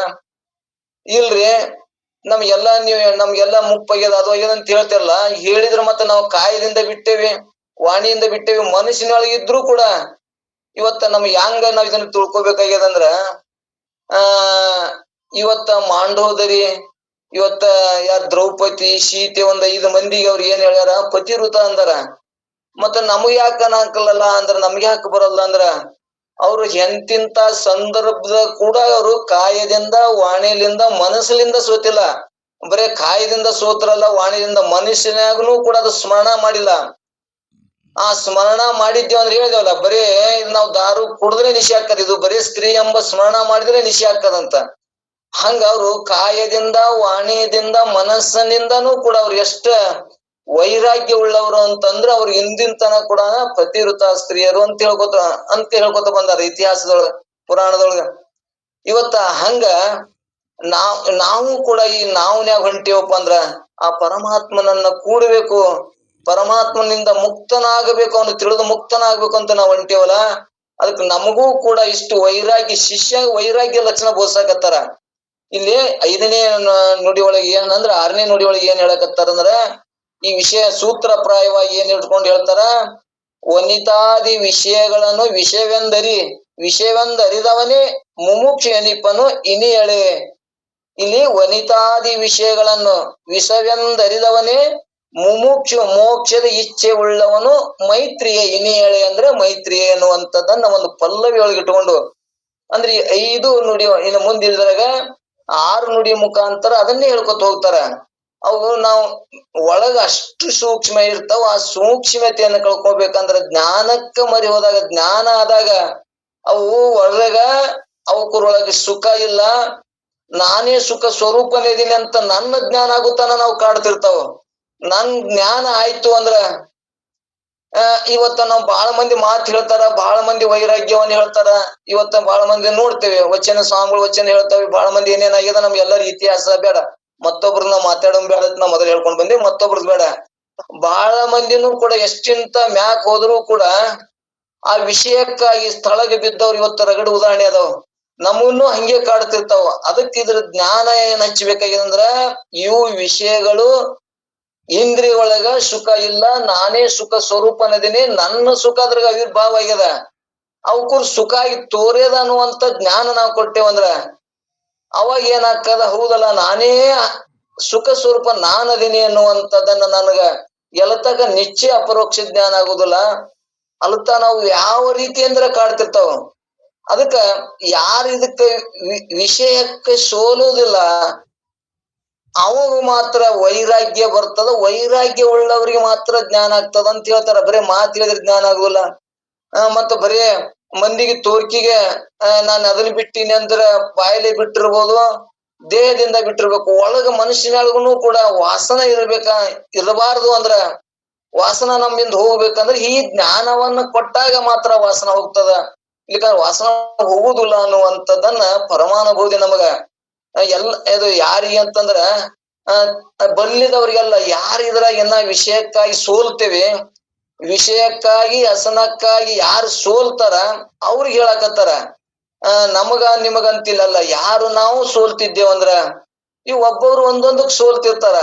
ಇಲ್ರಿ ನಮ್ಗೆಲ್ಲಾ ನಮ್ಗೆಲ್ಲಾ ಮುಪ್ಪಾಗ್ಯದ ಅದು ಆಗ್ಯದ ಅಂತ ಹೇಳ್ತಿರಲ್ಲ, ಹೇಳಿದ್ರ ಮತ್ತೆ ನಾವು ಕಾಯದಿಂದ ಬಿಟ್ಟೇವಿ, ವಾಣಿಯಿಂದ ಬಿಟ್ಟೇವಿ, ಮನುಷ್ಯನೊಳಗೆ ಇದ್ರು ಕೂಡ ಇವತ್ತ ನಮ್ಗೆ ಹೆಂಗ ನಾವ್ ಇದನ್ನ ತಿಳ್ಕೊಬೇಕಾಗ್ಯದಂದ್ರ ಇವತ್ತ ಮಾಂಡೋದರಿ, ಇವತ್ತ ಯಾರ ದ್ರೌಪದಿ, ಸೀತೆ, 5 ಮಂದಿಗೆ ಅವ್ರು ಏನ್ ಹೇಳ್ಯಾರ, ಪತಿವೃತ ಅಂದಾರ. ಮತ್ತ ನಮಗ್ ಯಾಕ ಹಾಕಲ್ಲ ಅಂದ್ರ ನಮ್ಗೆ ಯಾಕೆ ಬರಲ್ಲ ಅಂದ್ರ ಅವ್ರು ಎಂತಿಂತ ಸಂದರ್ಭದ ಕೂಡ ಅವರು ಕಾಯದಿಂದ ವಾಣಿಲಿಂದ ಮನಸ್ಸಿನಿಂದ ಸೋತಿಲ್ಲ. ಬರೇ ಕಾಯದಿಂದ ಸೋತ್ರಲ್ಲ, ವಾಣಿಯಿಂದ ಮನುಷ್ಯನಾಗನು ಕೂಡ ಅದು ಸ್ಮರಣ ಮಾಡಿಲ್ಲ. ಆ ಸ್ಮರಣ ಮಾಡಿದ್ದೇವ ಅಂದ್ರೆ ಹೇಳಿದೇವಲ್ಲ, ಬರೀ ನಾವು ದಾರು ಕುಡಿದ್ರೆ ನಿಶೆ ಆಗ್ತದ, ಇದು ಬರೀ ಸ್ತ್ರೀ ಎಂಬ ಸ್ಮರಣ ಮಾಡಿದ್ರೆ ನಿಶೆ ಆಗ್ತದಂತ. ಹಂಗ ಅವರು ಕಾಯದಿಂದ, ವಾಣಿಯದಿಂದ, ಮನಸ್ಸಿನಿಂದನೂ ಕೂಡ ಅವ್ರು ಎಷ್ಟ ವೈರಾಗ್ಯ ಉಳ್ಳವರು ಅಂತಂದ್ರೆ ಅವ್ರು ಹಿಂದಿನ ತನ ಕೂಡ ಪತಿವೃತ ಸ್ತ್ರೀಯರು ಅಂತ ಹೇಳ್ಕೊತ ಬಂದಾರ ಇತಿಹಾಸದೊಳಗ, ಪುರಾಣದೊಳಗ. ಇವತ್ತ ಹಂಗ ನಾವು ಕೂಡ ಈ ನಾವ್ನ್ಯಾಗ ಹೊಂಟಿವಪ್ಪ ಅಂದ್ರ ಆ ಪರಮಾತ್ಮನನ್ನ ಕೂಡಬೇಕು, ಪರಮಾತ್ಮನಿಂದ ಮುಕ್ತನಾಗಬೇಕು, ಅವನು ತಿಳಿದು ಮುಕ್ತನಾಗಬೇಕು ಅಂತ ನಾವು ಹೊಂಟಿವಲ್ಲ. ಅದಕ್ಕೆ ನಮಗೂ ಕೂಡ ಇಷ್ಟು ಶಿಷ್ಯ ವೈರಾಗ್ಯ ಲಕ್ಷಣ ಬೋಧಿಸಾಕತ್ತಾರ. ಇಲ್ಲಿ 5ನೇ ನುಡಿ ಒಳಗೆ ಏನಂದ್ರ 6ನೇ ನುಡಿ ಒಳಗೆ ಏನ್ ಹೇಳಕತ್ತಾರಂದ್ರ, ಈ ವಿಷಯ ಸೂತ್ರ ಪ್ರಾಯವಾಗಿ ಏನ್ ಇಟ್ಕೊಂಡು ಹೇಳ್ತಾರ, ವನಿತಾದಿ ವಿಷಯಗಳನ್ನು ವಿಷಯವೆಂದರಿದವನೇ ಮುಮುಕ್ಷು ಎನಿಪನು ಇನಿಯಳೆ. ಇಲ್ಲಿ ವನಿತಾದಿ ವಿಷಯಗಳನ್ನು ವಿಷವೆಂದರಿದವನೇ ಮುಮುಕ್ಷು, ಮೋಕ್ಷದ ಇಚ್ಛೆ ಉಳ್ಳವನು ಮೈತ್ರಿಯೇ. ಇನಿಯಳೆ ಅಂದ್ರೆ ಮೈತ್ರಿಯೇ ಎನ್ನುವಂಥದ್ದನ್ನ ಒಂದು ಪಲ್ಲವಿ ಒಳಗೆ ಇಟ್ಕೊಂಡು, ಅಂದ್ರೆ 5 ನುಡಿ ಇನ್ನು ಮುಂದಿಲ್ದಾಗ 6 ನುಡಿ ಮುಖಾಂತರ ಅದನ್ನೇ ಹೇಳ್ಕೊತ ಹೋಗ್ತಾರ. ಅವು ನಾವು ಒಳಗ ಅಷ್ಟು ಸೂಕ್ಷ್ಮ ಇರ್ತಾವ. ಆ ಸೂಕ್ಷ್ಮತೆಯನ್ನು ಕಳ್ಕೊಬೇಕಂದ್ರ ಜ್ಞಾನಕ್ಕ ಮರಿ ಹೋದಾಗ, ಜ್ಞಾನ ಆದಾಗ ಅವು ಒಳಗ ಅವಕರೊಳಗೆ ಸುಖ ಇಲ್ಲ, ನಾನೇ ಸುಖ ಸ್ವರೂಪನಿದೀನಿ ಅಂತ ನನ್ನ ಜ್ಞಾನ ಆಗುತ್ತಾನ ನಾವು ಕಾಡ್ತಿರ್ತಾವ. ನನ್ ಜ್ಞಾನ ಆಯ್ತು ಅಂದ್ರ ಇವತ್ತ ನಾವು ಬಹಳ ಮಂದಿ ಮಾತು ಹೇಳ್ತಾರ, ಬಹಳ ಮಂದಿ ವೈರಾಗ್ಯವನ್ನ ಹೇಳ್ತಾರ. ಇವತ್ತ ಬಹಳ ಮಂದಿ ನೋಡ್ತೇವೆ, ವಚನ ಸ್ವಾಮಿಗಳು ವಚನ ಹೇಳ್ತಾವೆ. ಬಹಳ ಮಂದಿ ಏನೇನಾಗ್ಯದ ನಮ್ಗೆ ಎಲ್ಲರ ಇತಿಹಾಸ ಬೇಡ, ಮತ್ತೊಬ್ರನ್ನ ಮಾತಾಡೋ ಬೇಡ ಅಂತ ನಾ ಮೊದಲು ಹೇಳ್ಕೊಂಡ್ ಬಂದಿ, ಮತ್ತೊಬ್ರದ್ ಬೇಡ. ಬಹಳ ಮಂದಿನೂ ಕೂಡ ಎಷ್ಟಿಂತ ಮ್ಯಾಕ್ ಹೋದ್ರು ಕೂಡ ಆ ವಿಷಯಕ್ಕಾಗಿ ಸ್ಥಳಗೆ ಬಿದ್ದವ್ರು ಇವತ್ತು ರಗಡ ಉದಾಹರಣೆ ಅದಾವ. ನಮ್ಮನ್ನು ಹಂಗೆ ಕಾಡ್ತಿರ್ತಾವ. ಅದಕ್ಕೆ ಇದ್ರ ಜ್ಞಾನ ಏನ್ ಹಂಚ್ಬೇಕಾಗಿದೆ ಅಂದ್ರ, ಇವು ವಿಷಯಗಳು ಇಂದ್ರಿಯ ಒಳಗ ಸುಖ ಇಲ್ಲ, ನಾನೇ ಸುಖ ಸ್ವರೂಪನದೀನಿ, ನನ್ನ ಸುಖ ಅದ್ರಾಗ ಆವಿರ್ಭಾವ ಆಗ್ಯದ. ಅವಕ್ಕೂರ್ ಸುಖ ಆಗಿ ತೋರ್ಯದ ಅನ್ನುವಂತ ಜ್ಞಾನ ನಾವು ಕೊಟ್ಟೇವಂದ್ರ ಅವಾಗ ಏನಾಗ್ತದ, ಹೌದಲ್ಲ ನಾನೇ ಸುಖ ಸ್ವರೂಪ ನಾನದೀನಿ ಅನ್ನುವಂಥದ್ದನ್ನ ನನಗ ಎಲತಕ ನಿಶ್ಚಯ ಅಪರೋಕ್ಷ ಜ್ಞಾನ ಆಗುದಿಲ್ಲ. ಅಲ್ತ ನಾವು ಯಾವ ರೀತಿ ಅಂದ್ರೆ ಕಾಡ್ತಿರ್ತಾವ. ಅದಕ್ಕ ಯಾರು ಇದಕ್ಕೆ ವಿಷಯಕ್ಕೆ ಸೋಲುವುದಿಲ್ಲ ಅವಾಗ ಮಾತ್ರ ವೈರಾಗ್ಯ ಬರ್ತದ. ವೈರಾಗ್ಯ ಉಳ್ಳವರಿಗೆ ಮಾತ್ರ ಜ್ಞಾನ ಆಗ್ತದ ಅಂತ ಹೇಳ್ತಾರ. ಬರೇ ಮಾತು ಹೇಳಿದ್ರೆ ಜ್ಞಾನ ಆಗುದಿಲ್ಲ. ಮತ್ತ ಬರೇ ಮಂದಿಗೆ ತೋರ್ಕಿಗೆ ನಾನು ಅದನ್ನ ಬಿಟ್ಟಿನಿ ಅಂದ್ರ ಬಾಯಲ್ಲಿ ಬಿಟ್ಟಿರ್ಬೋದು, ದೇಹದಿಂದ ಬಿಟ್ಟಿರ್ಬೇಕು. ಒಳಗ ಮನುಷ್ಯನೊಳಗೂ ಕೂಡ ವಾಸನ ಇರಬಾರ್ದು ಅಂದ್ರ, ವಾಸನ ನಮ್ಮಿಂದ ಹೋಗ್ಬೇಕಂದ್ರೆ ಈ ಜ್ಞಾನವನ್ನ ಕೊಟ್ಟಾಗ ಮಾತ್ರ ವಾಸನ ಹೋಗ್ತದ. ಇಲ್ಲಿಕಂದ್ರೆ ವಾಸನ ಹೋಗುದಿಲ್ಲ ಅನ್ನುವಂಥದ್ದನ್ನ ಪರಮಾನುಭೂತಿ ನಮಗ ಇದು ಯಾರಿಗೆ ಅಂತಂದ್ರ ಬಲ್ಲಿದವ್ರಿಗೆಲ್ಲ. ಯಾರು ಇದ್ರಾಗ ಇನ್ನ ವಿಷಯಕ್ಕಾಗಿ ಸೋಲ್ತೇವೆ, ವಿಷಯಕ್ಕಾಗಿ ಹಸನಕ್ಕಾಗಿ ಯಾರು ಸೋಲ್ತಾರ ಅವ್ರಿಗೆ ಹೇಳಕತ್ತಾರ. ನಮಗ ನಿಮಗಂತಿಲ್ಲಲ್ಲ, ಯಾರು ನಾವು ಸೋಲ್ತಿದ್ದೇವಂದ್ರ ಈ ಒಬ್ಬೊಬ್ರು ಒಂದೊಂದಕ್ ಸೋಲ್ತಿರ್ತಾರ.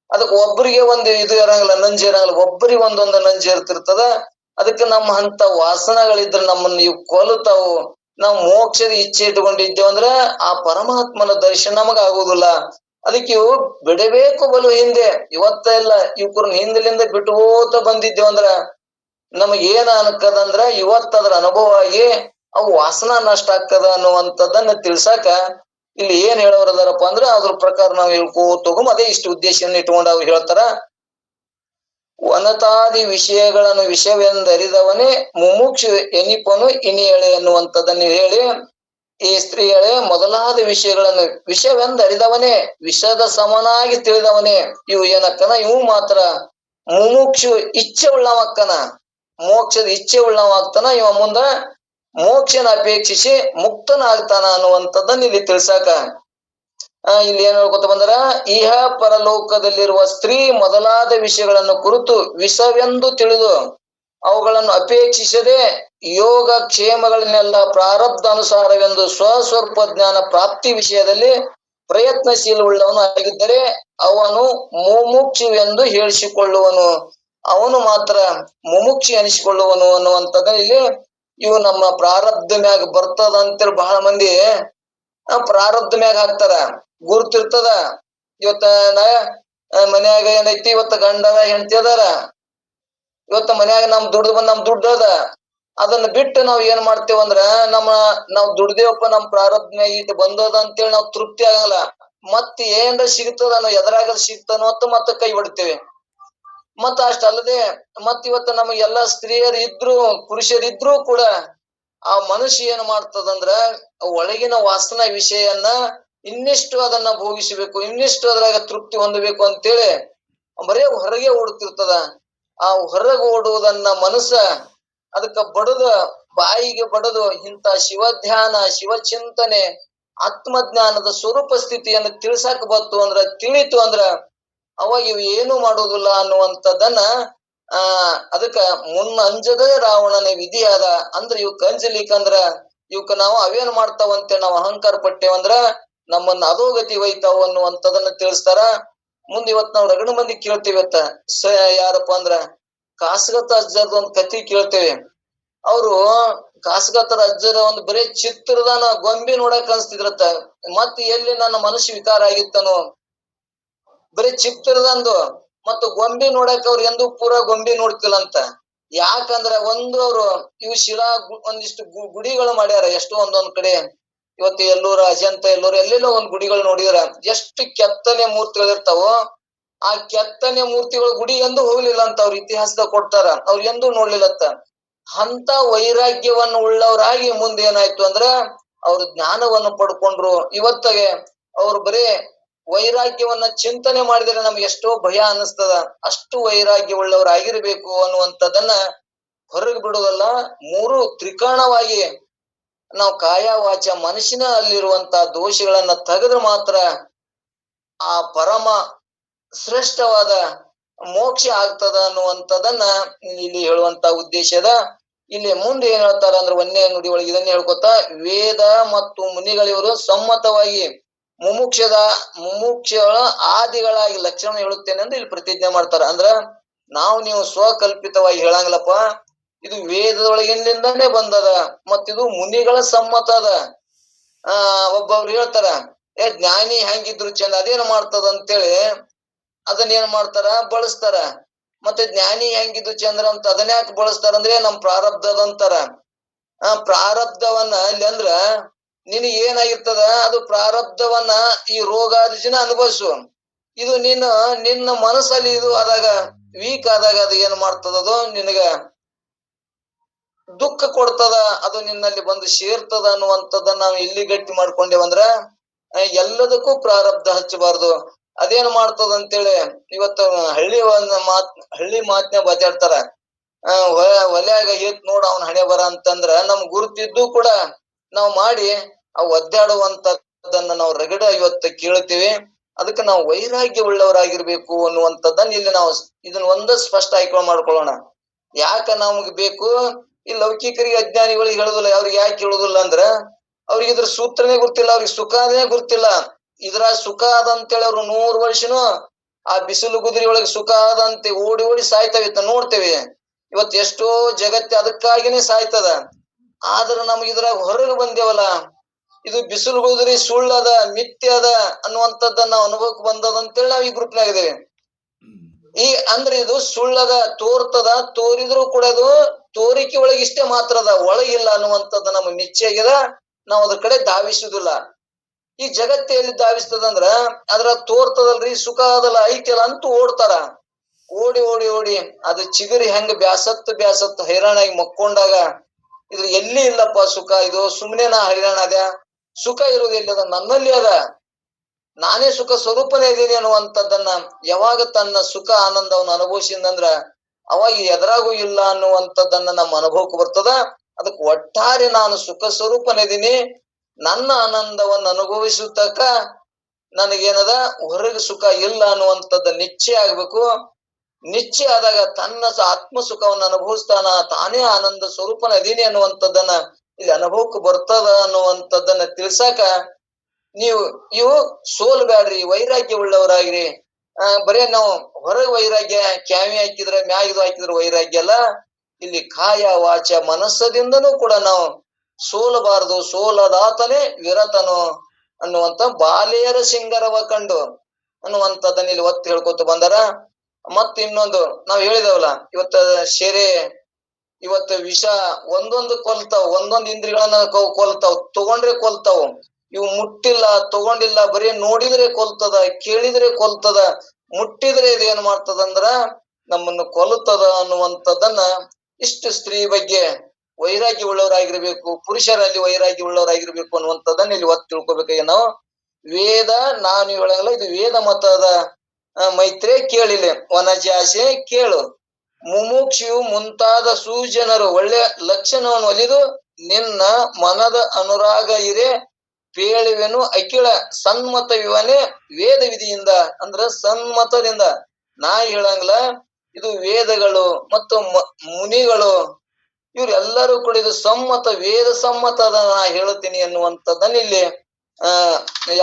ಅದಕ್ಕೆ ಒಬ್ಬರಿಗೆ ಒಂದು ಇದು ಇರಂಗಿಲ್ಲ, ನಂಜು ಇರಂಗಿಲ್ಲ, ಒಬ್ಬರಿಗೆ ಒಂದೊಂದು ನಂಜು ಇರ್ತಿರ್ತದ. ಅದಕ್ಕೆ ನಮ್ಮ ಅಂತ ವಾಸನಗಳಿದ್ರೆ ನಮ್ಮನ್ನ ಇವು ಕೊಲ್ತಾವು. ನಾವು ಮೋಕ್ಷದ ಇಚ್ಛೆ ಇಟ್ಕೊಂಡಿದ್ದೇವಂದ್ರ ಆ ಪರಮಾತ್ಮನ ದರ್ಶನ ನಮಗ ಆಗುದಿಲ್ಲ. ಅದಕ್ಕೆ ಇವು ಬಿಡಬೇಕು ಬಲು ಹಿಂದೆ. ಇವತ್ತ ಇಲ್ಲ, ಇವ್ಕರ್ನ ಹಿಂದಲಿಂದ ಬಿಟ್ಕೋತ ಬಂದಿದ್ದೇವಂದ್ರ ನಮಗ್ ಏನ ಅನ್ಕದಂದ್ರ ಇವತ್ತದ್ರ ಅನುಭವ ಆಗಿ ಅವು ವಾಸನ ನಷ್ಟ ಆಗ್ತದ ಅನ್ನುವಂಥದ್ದನ್ನ ತಿಳ್ಸಾಕ ಇಲ್ಲಿ ಏನ್ ಹೇಳೋರದಾರಪ್ಪ ಅಂದ್ರ ಅದ್ರ ಪ್ರಕಾರ ನಾವು ಹೇಳ್ಕೋತ ಹೋಗಮ್. ಅದೇ ಇಷ್ಟು ಉದ್ದೇಶವನ್ನು ಇಟ್ಕೊಂಡು ಅವ್ರು ಹೇಳ್ತಾರ, ವನತಾದಿ ವಿಷಯಗಳನ್ನು ವಿಷಯವೆಂದರಿದವನೇ ಮುಮುಕ್ಷು ಎನಿಪನು ಇನಿಯಳೆ ಎನ್ನುವಂಥದ್ದನ್ನು ಹೇಳಿ, ಈ ಸ್ತ್ರೀಯಳೆ ಮೊದಲಾದ ವಿಷಯಗಳನ್ನು ವಿಷಯವೆಂದರಿದವನೇ, ವಿಷದ ಸಮನಾಗಿ ತಿಳಿದವನೇ. ಇವು ಏನಕ್ಕನ, ಇವು ಮಾತ್ರ ಮುಮುಕ್ಷು ಇಚ್ಛೆ ಉಳ್ಳವಕ್ಕನ, ಮೋಕ್ಷದ ಇಚ್ಛೆ ಉಳ್ಳವಾಗ್ತಾನ. ಇವ ಮುಂದ ಮೋಕ್ಷನ ಅಪೇಕ್ಷಿಸಿ ಮುಕ್ತನಾಗ್ತಾನ ಅನ್ನುವಂಥದ್ದನ್ನ ಇಲ್ಲಿ ತಿಳ್ಸಾಕ ಇಲ್ಲಿ ಏನ್ ಹೇಳ್ಕೊತ ಬಂದರ, ಇಹ ಪರಲೋಕದಲ್ಲಿರುವ ಸ್ತ್ರೀ ಮೊದಲಾದ ವಿಷಯಗಳನ್ನು ಕುರಿತು ವಿಷವೆಂದು ತಿಳಿದು ಅವುಗಳನ್ನು ಅಪೇಕ್ಷಿಸದೆ ಯೋಗ ಕ್ಷೇಮಗಳನ್ನೆಲ್ಲ ಪ್ರಾರಬ್ಧ ಅನುಸಾರವೆಂದು ಸ್ವಸ್ವರೂಪ ಜ್ಞಾನ ಪ್ರಾಪ್ತಿ ವಿಷಯದಲ್ಲಿ ಪ್ರಯತ್ನಶೀಲ ಉಳ್ಳವನು ಆಗಿದ್ದರೆ ಅವನು ಮುಮುಕ್ಷುವೆಂದು ಹೇಳಿಸಿಕೊಳ್ಳುವನು. ಅವನು ಮಾತ್ರ ಮುಮುಕ್ಷಿ ಅನಿಸಿಕೊಳ್ಳುವನು ಅನ್ನುವಂಥದ್ದು ಇಲ್ಲಿ ಇವು ನಮ್ಮ ಪ್ರಾರಬ್ಧ ಮ್ಯಾಗ ಬರ್ತದ ಅಂತೇಳಿ ಬಹಳ ಮಂದಿ ಪ್ರಾರಬ್ಧ ಮ್ಯಾಗ ಹಾಕ್ತಾರ. ಗುರುತಿರ್ತದ. ಇವತ್ತ ಮನ್ಯಾಗ ಏನೈತಿ, ಇವತ್ತ ಗಂಡನ ಹೆಂಡತಿ ಅದಾರ, ಇವತ್ತ ಮನ್ಯಾಗ ನಮ್ ದುಡ್ಡು ಅದ. ಅದನ್ನ ಬಿಟ್ಟು ನಾವ್ ಏನ್ ಮಾಡ್ತೇವಂದ್ರ ನಾವ್ ದುಡ್ದೇವಪ್ಪ, ನಮ್ ಪ್ರಾರಬ್ಧ ಇಟ್ಟು ಬಂದದ ಅಂತೇಳಿ ನಾವ್ ತೃಪ್ತಿ ಆಗಲ್ಲ. ಮತ್ ಏನ್ರ ಸಿಗ್ತದ ಎದರಾಗ ಸಿಗ್ತಾನೋ ಅಂತ ಮತ್ತೆ ಕೈ ಬಿಡ್ತೇವೆ. ಮತ್ತ ಅಷ್ಟಲ್ಲದೆ ಇವತ್ತ ನಮಗೆಲ್ಲಾ ಸ್ತ್ರೀಯರು ಇದ್ರು ಪುರುಷರಿದ್ರು ಕೂಡ ಆ ಮನುಷ್ಯ ಏನ್ ಮಾಡ್ತದಂದ್ರ ಒಳಗಿನ ವಾಸನ ವಿಷಯನ್ನ ಇನ್ನಿಷ್ಟು ಅದನ್ನ ಭೋಗಿಸಬೇಕು, ಇನ್ನಿಷ್ಟು ಅದ್ರಾಗ ತೃಪ್ತಿ ಹೊಂದಬೇಕು ಅಂತೇಳಿ ಬರೇ ಹೊರಗೆ ಓಡುತ್ತಿರ್ತದ. ಆ ಹೊರಗೆ ಓಡುವುದನ್ನ ಮನಸ್ಸ ಅದಕ್ಕ ಬಡದು, ಬಾಯಿಗೆ ಬಡದು ಇಂಥ ಶಿವಧ್ಯಾನ, ಶಿವಚಿಂತನೆ, ಆತ್ಮಜ್ಞಾನದ ಸ್ವರೂಪ ಸ್ಥಿತಿಯನ್ನು ತಿಳಿಸಾಕ ಬತ್ತು ಅಂದ್ರ, ತಿಳಿತು ಅಂದ್ರ ಅವಾಗ ಇವ್ ಏನು ಮಾಡುವುದಿಲ್ಲ ಅನ್ನುವಂಥದ್ದನ್ನ ಅದಕ್ಕ ಅಂಜದೇ ರಾವಣನ ವಿಧಿಯಾದ. ಅಂದ್ರ ಇವಕ್ ಅಂಜಲಿಕ್ಕಂದ್ರ ಇವಕ್ ನಾವು ಅವೇನ್ ಮಾಡ್ತಾವಂತೆ ನಾವು ಅಹಂಕಾರ ಪಟ್ಟೇವಂದ್ರ ನಮ್ಮನ್ನ ಅಧೋಗತಿ ಒಯ್ತಾವ ಅನ್ನುವಂಥದನ್ನ ತಿಳಿಸ್ತಾರ. ಮುಂದ್ ಇವತ್ ನಾವು ರಗಡ ಮಂದಿ ಕೇಳ್ತೇವೆ. ಯಾರಪ್ಪ ಅಂದ್ರ ಕಾಸಗತ್ತ ಅಜ್ಜರ್ದ ಒಂದ್ ಕತಿ ಕೇಳ್ತೇವೆ. ಅವರು ಕಾಸಗತ್ತರ ಅಜ್ಜರ ಒಂದು ಬರೀ ಚಿತ್ರದಾನ ಗೊಂಬಿ ನೋಡಕ್ ಅನ್ಸ್ತಿದ್ರತ್ತ. ಮತ್ ಎಲ್ಲಿ ನನ್ನ ಮನಸ್ಸು ವಿಕಾರ ಆಗಿತ್ತನು, ಬರೀ ಚಿತ್ರದಂದು ಮತ್ತು ಗೊಂಬಿ ನೋಡಕ್ ಅವ್ರು ಎಂದೂ ಪೂರಾ ಗೊಂಬಿ ನೋಡ್ತಿಲ್ಲ ಅಂತ. ಯಾಕಂದ್ರ ಒಂದು ಅವ್ರು ಇವು ಶಿಲಾ ಒಂದಿಷ್ಟು ಗುಡಿಗಳು ಮಾಡ್ಯಾರ ಎಷ್ಟೋ ಒಂದೊಂದ್ ಕಡೆ. ಇವತ್ತು ಎಲ್ಲೂರ ಅಜಂತ ಎಲ್ಲೂರ ಎಲ್ಲೆಲ್ಲೋ ಒಂದ್ ಗುಡಿಗಳು ನೋಡಿದ್ರ ಎಷ್ಟು ಕೆತ್ತನೆ ಮೂರ್ತಿಗಳಿರ್ತಾವೋ, ಆ ಕೆತ್ತನೆ ಮೂರ್ತಿಗಳ ಗುಡಿ ಎಂದೂ ಹೋಗ್ಲಿಲ್ಲ ಅಂತ ಅವ್ರ ಇತಿಹಾಸದಾಗ ಕೊಡ್ತಾರ. ಅವ್ರ ಎಂದೂ ನೋಡ್ಲಿಲ್ಲತ್ತ. ಅಂತ ವೈರಾಗ್ಯವನ್ನು ಉಳ್ಳವರಾಗಿ ಮುಂದೆ ಏನಾಯ್ತು ಅಂದ್ರ ಅವ್ರ ಜ್ಞಾನವನ್ನು ಪಡ್ಕೊಂಡ್ರು. ಇವತ್ತಿಗೆ ಅವ್ರು ಬರೇ ವೈರಾಗ್ಯವನ್ನ ಚಿಂತನೆ ಮಾಡಿದರೆ ನಮ್ಗೆ ಎಷ್ಟೋ ಭಯ ಅನಿಸ್ತದ. ಅಷ್ಟು ವೈರಾಗ್ಯ ಉಳ್ಳವರಾಗಿರ್ಬೇಕು ಅನ್ನುವಂಥದ್ದನ್ನ ಹೊರಗೆ ಬಿಡುವುದಲ್ಲ, ಮೂರು ತ್ರಿಕರಣವಾಗಿ ನಾವು ಕಾಯ ವಾಚ ಮನಸ್ಸಿನ ಅಲ್ಲಿರುವಂತ ದೋಷಗಳನ್ನ ತೆಗೆದ್ರೆ ಮಾತ್ರ ಆ ಪರಮ ಶ್ರೇಷ್ಠವಾದ ಮೋಕ್ಷ ಆಗ್ತದ ಅನ್ನುವಂಥದ್ದನ್ನ ಇಲ್ಲಿ ಹೇಳುವಂತ ಉದ್ದೇಶದ. ಇಲ್ಲಿ ಮುಂದೆ ಏನ್ ಹೇಳ್ತಾರ ಅಂದ್ರೆ ಒಂದೇ ನುಡಿ ಒಳಗೆ ಇದನ್ನ ಹೇಳ್ಕೊತ, ವೇದ ಮತ್ತು ಮುನಿಗಳಿವರು ಸಮ್ಮತವಾಗಿ ಮುಮುಕ್ಷಗಳ ಆದಿಗಳಾಗಿ ಲಕ್ಷಣ ಹೇಳುತ್ತೇನೆ ಅಂದ್ರೆ ಇಲ್ಲಿ ಪ್ರತಿಜ್ಞೆ ಮಾಡ್ತಾರ. ಅಂದ್ರ ನೀವು ಸ್ವಕಲ್ಪಿತವಾಗಿ ಹೇಳಂಗಿಲ್ಲಪ್ಪ, ಇದು ವೇದದೊಳಗಿನಿಂದಾನೇ ಬಂದದ, ಮತ್ತಿದು ಮುನಿಗಳ ಸಮ್ಮತ ಅದ. ಒಬ್ಬೊಬ್ರು ಹೇಳ್ತಾರ ಜ್ಞಾನಿ ಹೆಂಗಿದ್ರು ಚಂದ, ಅದೇನ್ ಮಾಡ್ತದ ಅಂತೇಳಿ ಅದನ್ನೇನ್ ಮಾಡ್ತಾರ ಬಳಸ್ತಾರ. ಮತ್ತೆ ಜ್ಞಾನಿ ಹೆಂಗಿದ್ರು ಚಂದ್ರ ಅಂತ ಅದನ್ಯಾಕೆ ಬಳಸ್ತಾರ ಅಂದ್ರೆ ನಮ್ ಪ್ರಾರಬ್ಧದಂತಾರ. ಪ್ರಾರಬ್ಧವನ್ನ ಇಲ್ಲಿ ಅಂದ್ರ ನಿನಗೆ ಏನಾಗಿರ್ತದ ಅದು ಪ್ರಾರಬ್ಧವನ್ನ ಈ ರೋಗಾದಿನ ಅನುಭವಿಸು. ಇದು ನಿನ್ನ ಮನಸ್ಸಲ್ಲಿ ಇದು ಆದಾಗ ವೀಕ್ ಆದಾಗ ಅದು ಏನ್ ಮಾಡ್ತದದು ನಿನಗ ದುಃಖ ಕೊಡ್ತದ, ಅದು ನಿನ್ನಲ್ಲಿ ಬಂದು ಸೇರ್ತದ ಅನ್ನುವಂಥದ್ದನ್ನ ನಾವು ಇಲ್ಲಿ ಗಟ್ಟಿ ಮಾಡ್ಕೊಂಡೇವಂದ್ರ ಎಲ್ಲದಕ್ಕೂ ಪ್ರಾರಬ್ಧ ಹಚ್ಚಬಾರ್ದು. ಅದೇನ್ ಮಾಡ್ತದ ಅಂತೇಳಿ ಇವತ್ತು ಹಳ್ಳಿ ಮಾತಿನ ಬಚಾಡ್ತಾರ. ಒಲ್ಯಾಗ ಹೇತ್ ನೋಡ ಅವನ್ ಹಣೆ ಬರ ಅಂತಂದ್ರ ನಮ್ ಗುರುತಿದ್ದು ಕೂಡ ನಾವು ಮಾಡಿ ಒದ್ದಾಡುವಂತದ್ದನ್ನ ನಾವು ರಗಡ ಇವತ್ತು ಕೇಳ್ತೀವಿ. ಅದಕ್ಕೆ ನಾವು ವೈರಾಗ್ಯ ಉಳ್ಳವರಾಗಿರ್ಬೇಕು ಅನ್ನುವಂಥದ್ದನ್ನ ಇಲ್ಲಿ ನಾವು ಇದನ್ನ ಸ್ಪಷ್ಟ ಆಯ್ಕೆ ಮಾಡ್ಕೊಳ್ಳೋಣ. ಯಾಕ ನಮ್ಗೆ ಬೇಕು? ಈ ಲೌಕಿಕರಿಗೆ ಅಜ್ಞಾನಿಗಳಿಗೆ ಹೇಳುದಿಲ್ಲ. ಅವ್ರಿಗೆ ಯಾಕೆ ಹೇಳುದಿಲ್ಲ ಅಂದ್ರ ಅವ್ರಿಗೆ ಇದ್ರ ಸೂತ್ರನೇ ಗೊತ್ತಿಲ್ಲ, ಅವ್ರಿಗೆ ಸುಖನೇ ಗೊತ್ತಿಲ್ಲ. ಇದ್ರ ಸುಖ ಅದಂತೇಳಿ ಅವ್ರು 100 ವರ್ಷನು ಆ ಬಿಸಿಲು ಗುದಿರಿ ಒಳಗೆ ಸುಖ ಆದಂತೆ ಓಡಿ ಓಡಿ ಸಾಯ್ತವೆ ನೋಡ್ತೇವೆ. ಇವತ್ತು ಎಷ್ಟೋ ಜಗತ್ತೆ ಅದಕ್ಕಾಗಿನೇ ಸಾಯ್ತದ. ಆದ್ರ ನಮ್ಗೆ ಇದ್ರಾಗ ಹೊರಗೆ ಬಂದೇವಲ್ಲ, ಇದು ಬಿಸಿಲು ಗುದಿರಿ ಸುಳ್ಳದ, ಮಿಥ್ಯ ಅದ ಅನ್ನುವಂಥದ್ದನ್ನ ನಾವು ಅನುಭವಕ್ಕೆ ಬಂದದ ಅಂತೇಳಿ ನಾವ್ ಈ ಗ್ರೂಪ್ನಾಗ ಇದೇವೆ. ಅಂದ್ರೆ ಇದು ಸುಳ್ಳದ, ತೋರ್ತದ, ತೋರಿದ್ರು ಕೂಡ ಅದು ತೋರಿಕೆ ಒಳಗೆ ಇಷ್ಟೇ ಮಾತ್ರ ಅದ, ಒಳಗಿಲ್ಲ ಅನ್ನುವಂಥದ್ದು ನಮಗ್ ನಿಶ್ಚಯ ಆಗ್ಯದ. ನಾವು ಅದ್ರ ಕಡೆ ಧಾವಿಸುದಿಲ್ಲ. ಈ ಜಗತ್ತಿನಲ್ಲಿ ಧಾವಿಸ್ತದಂದ್ರ ಅದ್ರ ತೋರ್ತದಲ್ರಿ, ಸುಖ ಅದಲ್ಲ, ಐತಿಲ್ಲ ಅಂತೂ ಓಡ್ತಾರ. ಓಡಿ ಓಡಿ ಓಡಿ ಅದು ಚಿಗುರಿ ಹೆಂಗ ಬ್ಯಾಸತ್ತು ಹೈರಾಣಾಗಿ ಮಕ್ಕೊಂಡಾಗ ಇದ್ರ ಎಲ್ಲಿ ಇಲ್ಲಪ್ಪ ಸುಖ, ಇದು ಸುಮ್ನೆ ನಾ ಹೈರಾಣ ಅದ, ಸುಖ ಇರೋದು ಎಲ್ಲಿ ಅದ, ನನ್ನಲ್ಲಿ ಅದ, ನಾನೇ ಸುಖ ಸ್ವರೂಪನೇ ಇದ್ದೀನಿ ಅನ್ನುವಂಥದ್ದನ್ನ ಯಾವಾಗ ತನ್ನ ಸುಖ ಆನಂದವನ್ನು ಅನುಭವಿಸಿದಂದ್ರ ಅವಾಗ ಎದುರಾಗೂ ಇಲ್ಲ ಅನ್ನುವಂಥದ್ದನ್ನ ನಮ್ಮ ಅನುಭವಕ್ಕೆ ಬರ್ತದ. ಅದಕ್ಕೆ ಒಟ್ಟಾರೆ ನಾನು ಸುಖ ಸ್ವರೂಪನಿದ್ದೀನಿ, ನನ್ನ ಆನಂದವನ್ನು ಅನುಭವಿಸತಕ್ಕ ನನಗೇನದ ಹೊರಗೆ ಸುಖ ಇಲ್ಲ ಅನ್ನುವಂಥದ್ದು ನಿಶ್ಚಯ ಆಗ್ಬೇಕು. ನಿಶ್ಚಯ ಆದಾಗ ತನ್ನ ಆತ್ಮ ಸುಖವನ್ನು ಅನುಭವಿಸ್ತಾನ, ತಾನೇ ಆನಂದ ಸ್ವರೂಪನ ಅದೀನಿ ಅನ್ನುವಂಥದ್ದನ್ನ ಇಲ್ಲಿ ಅನುಭವಕ್ಕೆ ಬರ್ತದ ಅನ್ನುವಂಥದ್ದನ್ನ ತಿಳ್ಸಾಕ ಇವು ಸೋಲ್ಬ್ಯಾಡ್ರಿ, ವೈರಾಗ್ಯ ಉಳ್ಳವರಾಗ್ರಿ. ಬರೇ ನಾವು ಹೊರಗೆ ವೈರಾಗ್ಯ ಕ್ಯಾವಿ ಹಾಕಿದ್ರೆ ಮ್ಯಾಗಿದು ಹಾಕಿದ್ರೆ ವೈರಾಗ್ಯ ಅಲ್ಲ. ಇಲ್ಲಿ ಕಾಯ ವಾಚ ಮನಸ್ಸದಿಂದನೂ ಕೂಡ ನಾವು ಸೋಲಬಾರದು. ಸೋಲದಾತನೇ ವಿರತನು ಅನ್ನುವಂತ ಬಾಲೆಯರ ಸಿಂಗರವ ಕಂಡು ಅನ್ನುವಂಥದ್ದನ್ನ ಇಲ್ಲಿ ಒತ್ತಿ ಹೇಳ್ಕೊತ ಬಂದಾರ. ಮತ್ ಇನ್ನೊಂದು ನಾವ್ ಹೇಳಿದವಲ್ಲ, ಶೆರೆ, ವಿಷ ಒಂದೊಂದು ಕೊಲ್ತಾವ್, ಒಂದೊಂದು ಇಂದ್ರಿಯಗಳನ್ನ ಕೊಲ್ತಾವ್, ತಗೊಂಡ್ರೆ ಕೊಲ್ತಾವ್. ಇವು ಮುಟ್ಟಿಲ್ಲ, ತಗೊಂಡಿಲ್ಲ, ಬರೀ ನೋಡಿದ್ರೆ ಕೊಲ್ತದ, ಕೇಳಿದ್ರೆ ಕೊಲ್ತದ, ಮುಟ್ಟಿದ್ರೆ ಇದೇನ್ ಮಾಡ್ತದಂದ್ರ ನಮ್ಮನ್ನು ಕೊಲ್ಲುತ್ತದ ಅನ್ನುವಂಥದ್ದನ್ನ ಇಷ್ಟು ಸ್ತ್ರೀ ಬಗ್ಗೆ ವೈರಾಗ್ಯ ಉಳ್ಳವರಾಗಿರ್ಬೇಕು, ಪುರುಷರಲ್ಲಿ ವೈರಾಗ್ಯ ಉಳ್ಳವರಾಗಿರ್ಬೇಕು ಅನ್ನುವಂಥದ್ದನ್ನ ಇಲ್ಲಿ ಒತ್ತು ತಿಳ್ಕೊಬೇಕಾಗಿ ನಾವು ವೇದ ನಾನು ಹೇಳಲ್ಲ, ಇದು ವೇದ ಮತದ ಮೈತ್ರಿ ಕೇಳಿಲ್ಲ. ವನಜಾಸೆ ಕೇಳು, ಮುಮುಕ್ಷು ಮುಂತಾದ ಸುಜನರು ಒಳ್ಳೆ ಲಕ್ಷಣವನ್ನು ಒಲಿದು ನಿನ್ನ ಮನದ ಅನುರಾಗ ಇರೆ ಪೇಳುವೆನು ಅಖಿಳ ಸನ್ಮತ ವಿವನೆ ವೇದ ವಿಧಿಯಿಂದ. ಅಂದ್ರ ಸನ್ಮತದಿಂದ ನಾ ಹೇಳಂಗಿಲ್ಲ, ಇದು ವೇದಗಳು ಮತ್ತು ಮುನಿಗಳು ಇವ್ರೆಲ್ಲರೂ ಕೂಡ ಇದು ಸಮ್ಮತ, ವೇದ ಸಮ್ಮತದ ನಾ ಹೇಳುತ್ತೀನಿ ಅನ್ನುವಂಥದ್ದನ್ನ ಇಲ್ಲಿ